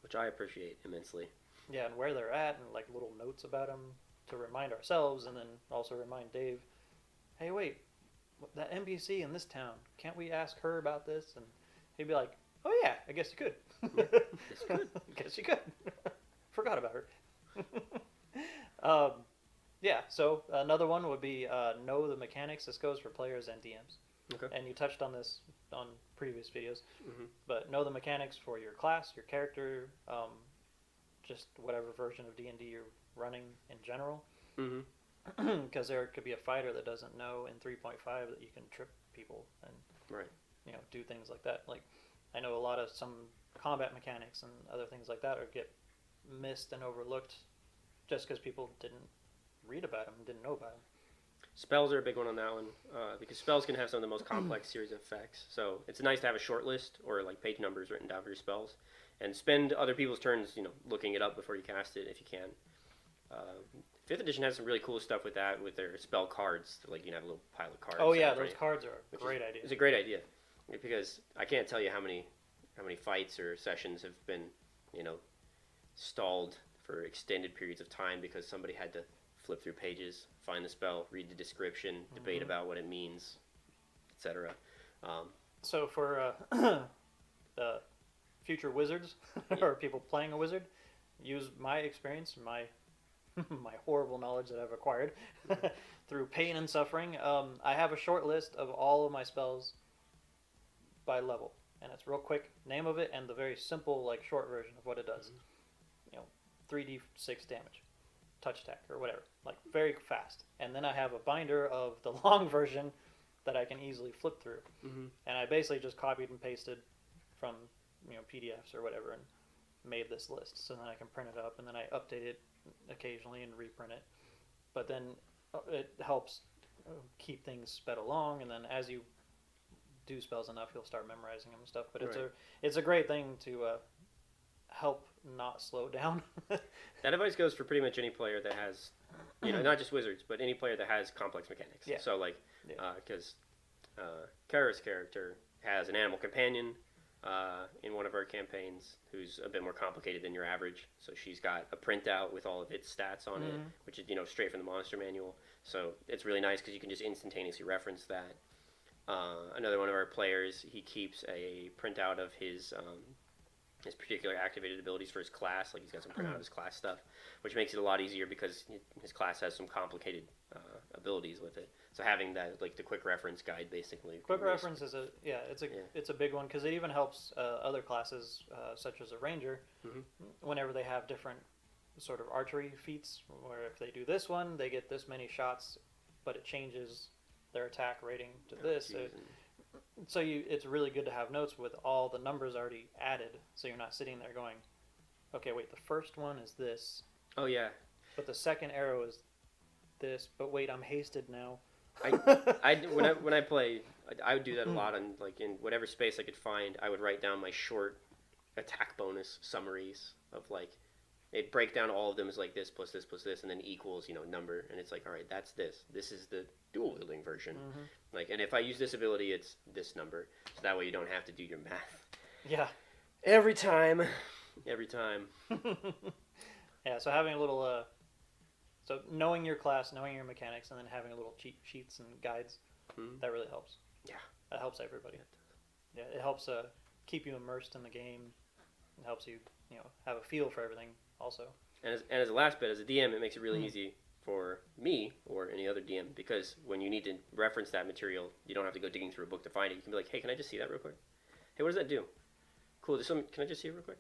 Which I appreciate immensely. Yeah, and where they're at, and like little notes about them to remind ourselves, and then also remind Dave, hey, wait, that NPC in this town, can't we ask her about this? And he'd be like, oh yeah, I guess you could. Yes, you could. Guess you could. Forgot about her. Yeah, so another one would be know the mechanics. This goes for players and DMs. Okay. And you touched on this on previous videos, but know the mechanics for your class, your character, just whatever version of D&D you're running in general. Because there could be a fighter that doesn't know in 3.5 that you can trip people and do things like that. Like, I know a lot of some combat mechanics and other things like that get missed and overlooked just because people didn't read about them, didn't know about them. Spells are a big one on that one because spells can have some of the most complex series of effects. So it's nice to have a short list or like page numbers written down for your spells, and spend other people's turns, looking it up before you cast it if you can. 5th edition has some really cool stuff with that, with their spell cards. Like, you can have a little pile of cards. Oh yeah, those cards are a great idea. It's a great idea because I can't tell you how many fights or sessions have been, stalled for extended periods of time because somebody had to flip through pages, find the spell, read the description, debate about what it means, etc. So for the future wizards or people playing a wizard, use my experience, my horrible knowledge that I've acquired through pain and suffering. I have a short list of all of my spells by level, and it's real quick, name of it, and the very simple, like, short version of what it does. 3d6 damage, touch attack, or whatever, like, very fast. And then I have a binder of the long version that I can easily flip through. And I basically just copied and pasted from PDFs or whatever and made this list. So then I can print it up, and then I update it occasionally and reprint it. But then it helps keep things sped along, and then as you do spells enough, you'll start memorizing them and stuff. But it's a great thing to help not slow down. That advice goes for pretty much any player that has, not just wizards, but any player that has complex mechanics. Yeah. So, like, because Kara's character has an animal companion in one of our campaigns who's a bit more complicated than your average. So she's got a printout with all of its stats on it, which is, straight from the monster manual. So it's really nice because you can just instantaneously reference that. Another one of our players, he keeps a printout of his particular activated abilities for his class. Like, he's got some printout of his class stuff, which makes it a lot easier because his class has some complicated abilities with it. So having that, like, the quick reference guide, basically. Quick reference is it's a big one because it even helps other classes such as a ranger whenever they have different sort of archery feats, where if they do this one, they get this many shots, but it changes their attack rating to this. So it's really good to have notes with all the numbers already added, so you're not sitting there going, okay, wait, the first one is this. Oh, yeah. But the second arrow is this, but wait, I'm hasted now. When I play, I would do that a lot on, like, in whatever space I could find. I would write down my short attack bonus summaries of, like, it break down all of them as like this plus this plus this, and then equals number, and it's like, all right, that's this. This is the dual wielding version. Like, and if I use this ability, it's this number, so that way you don't have to do your math. Yeah. Every time. Yeah. So having a little, so knowing your class, knowing your mechanics, and then having a little cheat sheets and guides, that really helps. Yeah. That helps everybody. Yeah. It helps keep you immersed in the game. It helps you, have a feel for everything. Also, and as a last bit, as a DM, it makes it really easy for me or any other DM, because when you need to reference that material, you don't have to go digging through a book to find it. You can be like, hey, can I just see that real quick? Hey, what does that do? Cool. Can I just see it real quick?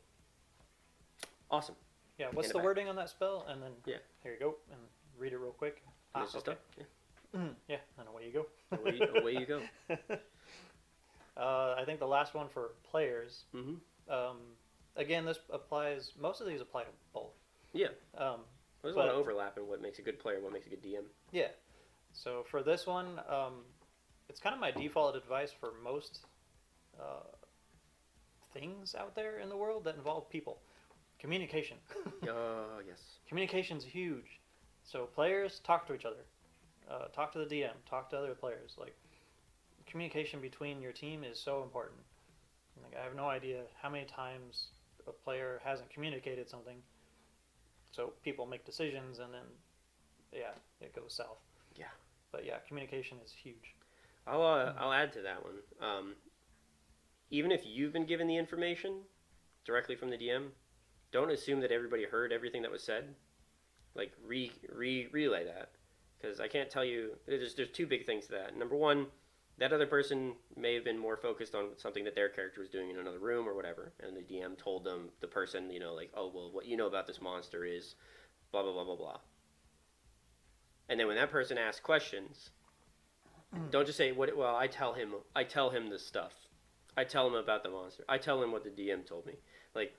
Awesome. Yeah. What's the wording on that spell? And then here you go, and read it real quick. It's just okay. Yeah. And away you go. Away you go. I think the last one for players. Again, most of these apply to both. Yeah. There's a lot of overlap in what makes a good player, what makes a good DM. Yeah. So for this one, it's kind of my default advice for most things out there in the world that involve people. Communication. Yes. Communication's huge. So players, talk to each other. Talk to the DM. Talk to other players. Like, communication between your team is so important. Like, I have no idea how many times a player hasn't communicated something, so people make decisions, and then it goes south. Yeah. But yeah, communication is huge. I'll add to that one. Even if you've been given the information directly from the DM, don't assume that everybody heard everything that was said. Like, relay that, because I can't tell you. There's two big things to that. Number one, that other person may have been more focused on something that their character was doing in another room or whatever, and the DM told them, the person, like, oh, well, what you know about this monster is blah, blah, blah, blah, blah. And then when that person asks questions, don't just say, well, I tell him this stuff. I tell him about the monster. I tell him what the DM told me. Like,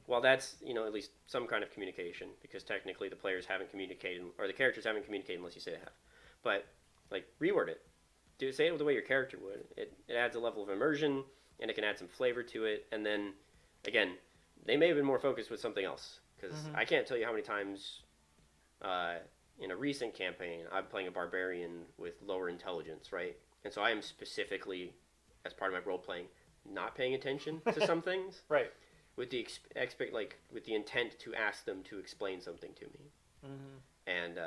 while that's, at least some kind of communication, because technically the players haven't communicated, or the characters haven't communicated unless you say they have. But, like, reword it. Say it the way your character would. It adds a level of immersion, and it can add some flavor to it. And then, again, they may have been more focused with something else. Because I can't tell you how many times in a recent campaign I'm playing a barbarian with lower intelligence, right? And so I am specifically, as part of my role playing, not paying attention to some things, right? With the with the intent to ask them to explain something to me. And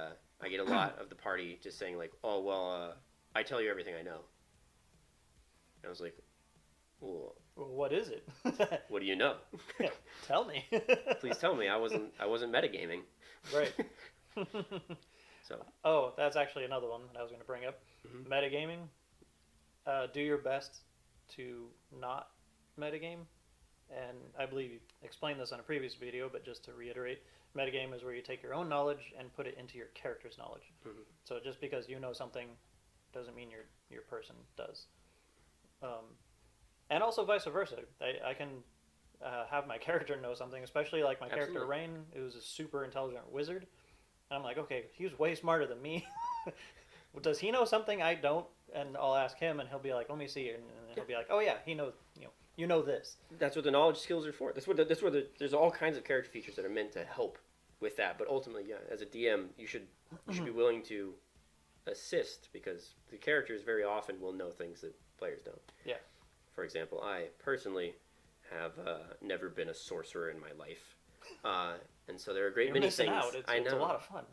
I get a lot of the party just saying like, "Oh well." I tell you everything I know. And I was like, well, what is it? What do you know? Tell me. Please tell me. I wasn't metagaming. Right. So. Oh, that's actually another one that I was going to bring up. Metagaming. Do your best to not metagame. And I believe you explained this on a previous video, but just to reiterate, metagame is where you take your own knowledge and put it into your character's knowledge. So just because you know something doesn't mean your person does. And also vice versa. I can have my character know something, especially like my character Rain, who's a super intelligent wizard. And I'm like, okay, he's way smarter than me. Does he know something I don't? And I'll ask him, and he'll be like, let me see. And he'll be like, oh yeah, he knows. You know this. That's what the knowledge skills are for. That's where there's all kinds of character features that are meant to help with that. But ultimately, yeah, as a DM, you should be willing to assist, because the characters very often will know things that players don't. Yeah. For example, I personally have never been a sorcerer in my life, and so there are You're many missing things. Out. It's a lot of fun.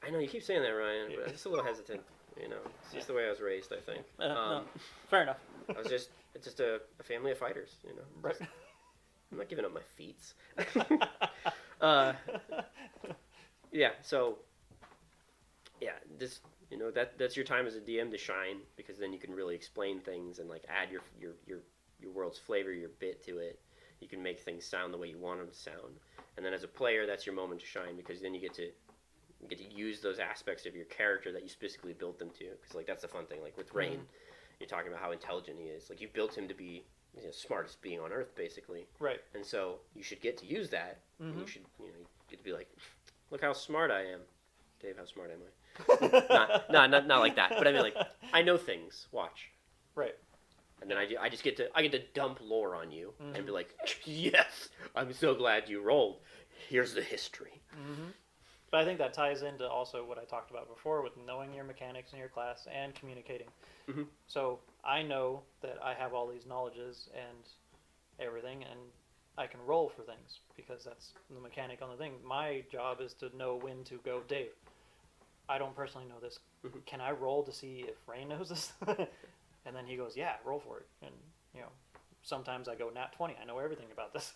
I know you keep saying that, Ryan, but I'm just a little hesitant. It's just the way I was raised, I think. No, fair enough. It's just a family of fighters, Right. I'm not giving up my feats. Yeah. So. Yeah. That's your time as a DM to shine, because then you can really explain things and like add your world's flavor, your bit to it. You can make things sound the way you want them to sound. And then as a player, that's your moment to shine, because then you get to use those aspects of your character that you specifically built them to. Because like that's the fun thing. Like with Rain, you're talking about how intelligent he is. Like you built him to be the smartest being on Earth, basically. Right. And so you should get to use that. And you should you get to be like, look how smart I am. Dave, how smart am I? not like that. But I mean, like, I know things. Watch. Right. And then I just get to dump lore on you and be like, yes, I'm so glad you rolled. Here's the history. Mm-hmm. But I think that ties into also what I talked about before with knowing your mechanics in your class and communicating. Mm-hmm. So I know that I have all these knowledges and everything, and I can roll for things because that's the mechanic on the thing. My job is to know when to go, Dave, I don't personally know this. Mm-hmm. Can I roll to see if Rain knows this? And then he goes, yeah, roll for it. And, sometimes I go, nat 20. I know everything about this.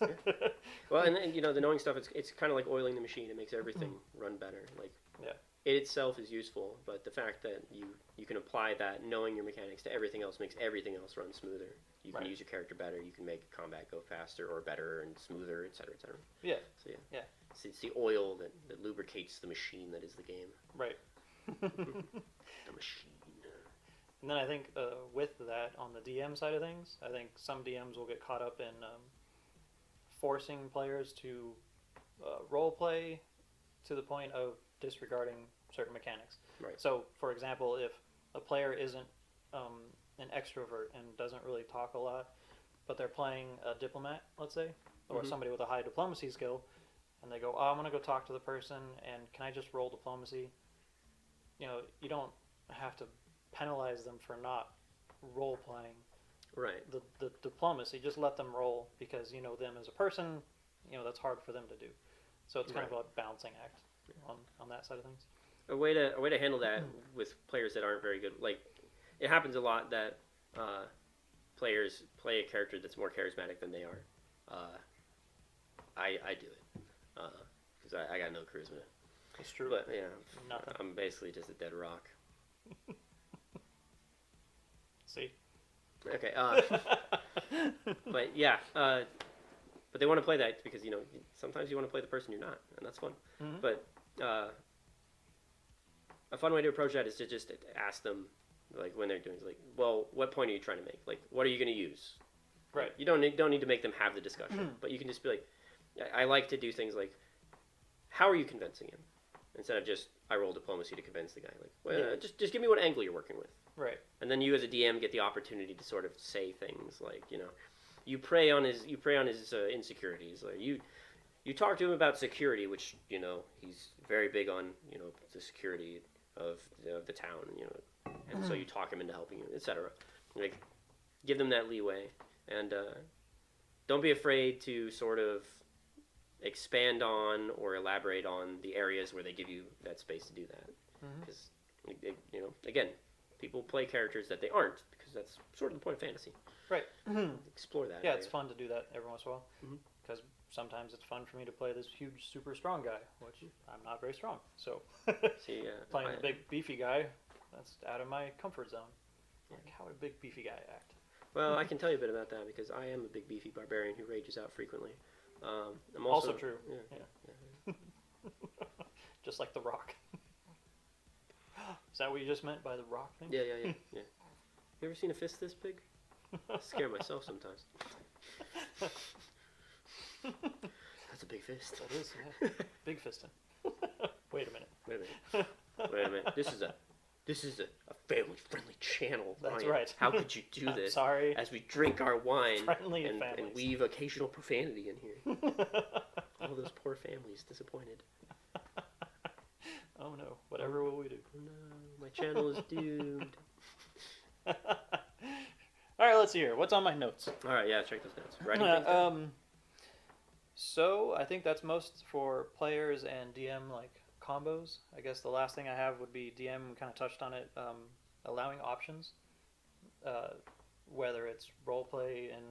Well, and the knowing stuff, it's kind of like oiling the machine. It makes everything run better. Like, yeah. It itself is useful, but the fact that you can apply that knowing your mechanics to everything else makes everything else run smoother. You can use your character better. You can make combat go faster or better and smoother, etc., etc. Yeah. So yeah. It's the oil that lubricates the machine that is the game. Right. The machine. And then I think with that, on the DM side of things, I think some DMs will get caught up in forcing players to role play to the point of disregarding certain mechanics. Right. So, for example, if a player isn't an extrovert and doesn't really talk a lot, but they're playing a diplomat, let's say, or somebody with a high diplomacy skill, and they go, I'm going to go talk to the person, and can I just roll diplomacy? You don't have to penalize them for not role playing the diplomacy. Just let them roll because you know them as a person. That's hard for them to do. So it's kind of a balancing act on that side of things. A way to handle that with players that aren't very good. Like, it happens a lot that players play a character that's more charismatic than they are. I do it because I got no charisma. It's true. But yeah, Nothing. I'm basically just a dead rock. See. Okay. But yeah. But they want to play that because sometimes you want to play the person you're not, and that's fun. Mm-hmm. But a fun way to approach that is to just ask them, like when they're doing it, like, well, what point are you trying to make? Like, what are you going to use? Right. You don't need to make them have the discussion, but you can just be like, I like to do things like, how are you convincing him? Instead of just, I roll diplomacy to convince the guy. Like, well, just give me what angle you're working with. Right. And then you as a DM get the opportunity to sort of say things like, you prey on his insecurities. Like you talk to him about security, which he's very big on the security of the town, and so you talk him into helping you, etc. Like, give them that leeway, and don't be afraid to sort of expand on or elaborate on the areas where they give you that space to do that, because again, people play characters that they aren't because that's sort of the point of fantasy. Right. Explore that. Yeah, area. it's fun to do that every once in a while because sometimes it's fun for me to play this huge, super strong guy, which I'm not very strong. So playing the big, beefy guy, that's out of my comfort zone. Like, how would a big, beefy guy act? Well, I can tell you a bit about that because I am a big, beefy barbarian who rages out frequently. I'm also true. Yeah. Just like The Rock. Is that what you just meant by The Rock thing? Yeah. You ever seen a fist this big? I scare myself sometimes. That's a big fist. That is, yeah. Big fisting. Wait a minute. This is a family-friendly channel. That's Ryan. right. How could you do this? Sorry. As we drink our wine Friendly and weave occasional profanity in here. All those poor families disappointed. Oh no! Whatever will we do? Oh no, my channel is doomed. All right, let's see here. What's on my notes? All right, yeah, check those notes. Writing things down. So I think that's most for players and DM like combos. I guess the last thing I have would be DM. Kind of touched on it. Allowing options, whether it's role play and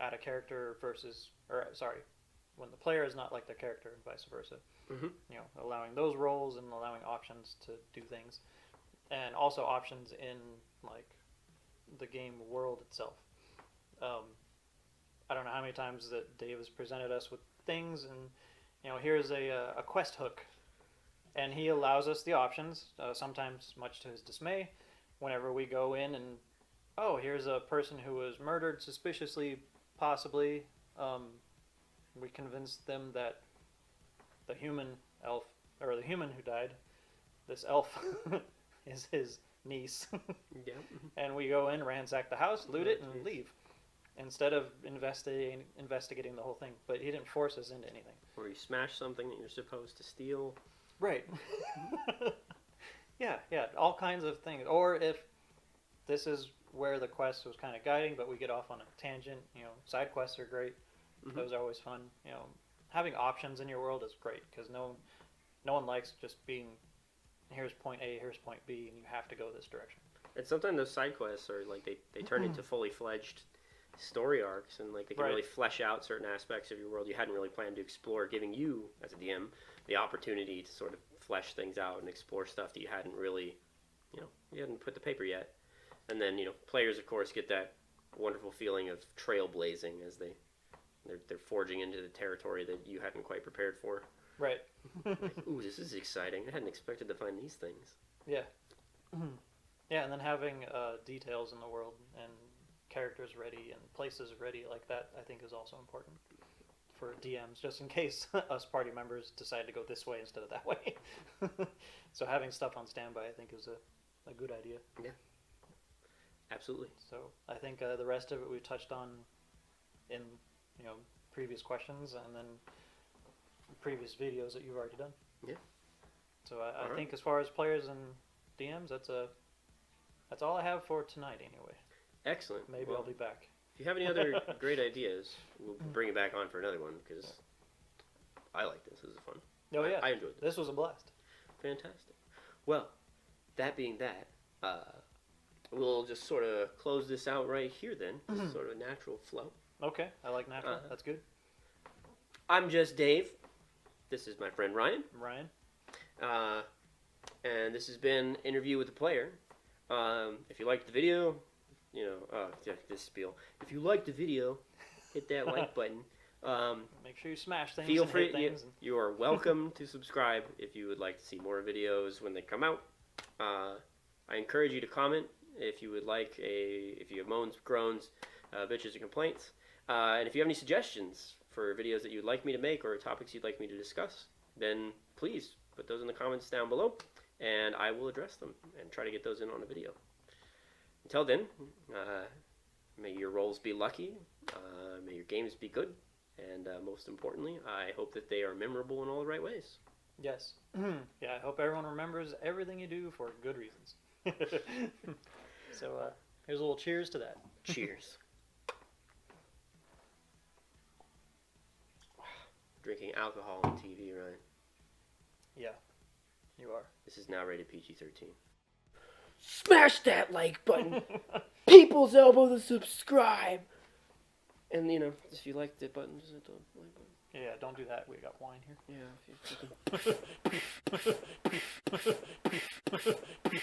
add a character when the player is not like the character and vice versa. Allowing those roles and allowing options to do things, and also options in like the game world itself. I don't know how many times that Dave has presented us with things, and here's a quest hook, and he allows us the options. Sometimes, much to his dismay, whenever we go in and here's a person who was murdered suspiciously, possibly. We convinced them that the human elf, or the human who died, this elf, is his niece. Yeah. And we go in, ransack the house, loot it, and leave. instead of investigating the whole thing. But he didn't force us into anything. Or you smash something that you're supposed to steal. Right. Yeah, all kinds of things. Or if this is where the quest was kind of guiding, but we get off on a tangent, side quests are great. Mm-hmm. Those are always fun. Having options in your world is great because no one likes just being, here's point A, here's point B, and you have to go this direction. And sometimes those side quests are like they turn into fully fledged story arcs, and like they can really flesh out certain aspects of your world you hadn't really planned to explore, giving you as a DM the opportunity to sort of flesh things out and explore stuff that you hadn't really, you hadn't put to paper yet. And then players of course get that wonderful feeling of trailblazing as they're forging into the territory that you hadn't quite prepared for. Right. Like, ooh, this is exciting. I hadn't expected to find these things. Yeah. Yeah, and then having details in the world and characters ready and places ready like that, I think is also important for DMs, just in case us party members decide to go this way instead of that way. So having stuff on standby, I think, is a good idea. Yeah. Absolutely. So I think the rest of it we touched on in previous questions and then previous videos that you've already done. Yeah. So I think as far as players and DMs, that's all I have for tonight anyway. Excellent. Maybe I'll be back. If you have any other great ideas, we'll bring it back on for another one because I like this. This is fun. Oh yeah, I enjoyed this. This was a blast. Fantastic. Well, that being that, we'll just sort of close this out right here then. This is sort of a natural flow. Okay, I like natural. That's good. I'm Just Dave. This is my friend Ryan. Ryan. And this has been Interview with the Player. If you liked the video, this spiel. If you liked the video, hit that like button. Make sure you smash things. Feel and free. hit things You are welcome to subscribe if you would like to see more videos when they come out. I encourage you to comment if you would like if you have moans, groans, bitches, and complaints. And if you have any suggestions for videos that you'd like me to make or topics you'd like me to discuss, then please put those in the comments down below, and I will address them and try to get those in on a video. Until then, may your rolls be lucky, may your games be good, and most importantly, I hope that they are memorable in all the right ways. Yes. Yeah, I hope everyone remembers everything you do for good reasons. So here's a little cheers to that. Cheers. Drinking alcohol on TV, right? Yeah, you are. This is now rated PG-13. Smash that like button. People's elbow to subscribe. And, if you like the button, just hit the like button. Yeah, don't do that. We got wine here. Yeah, if you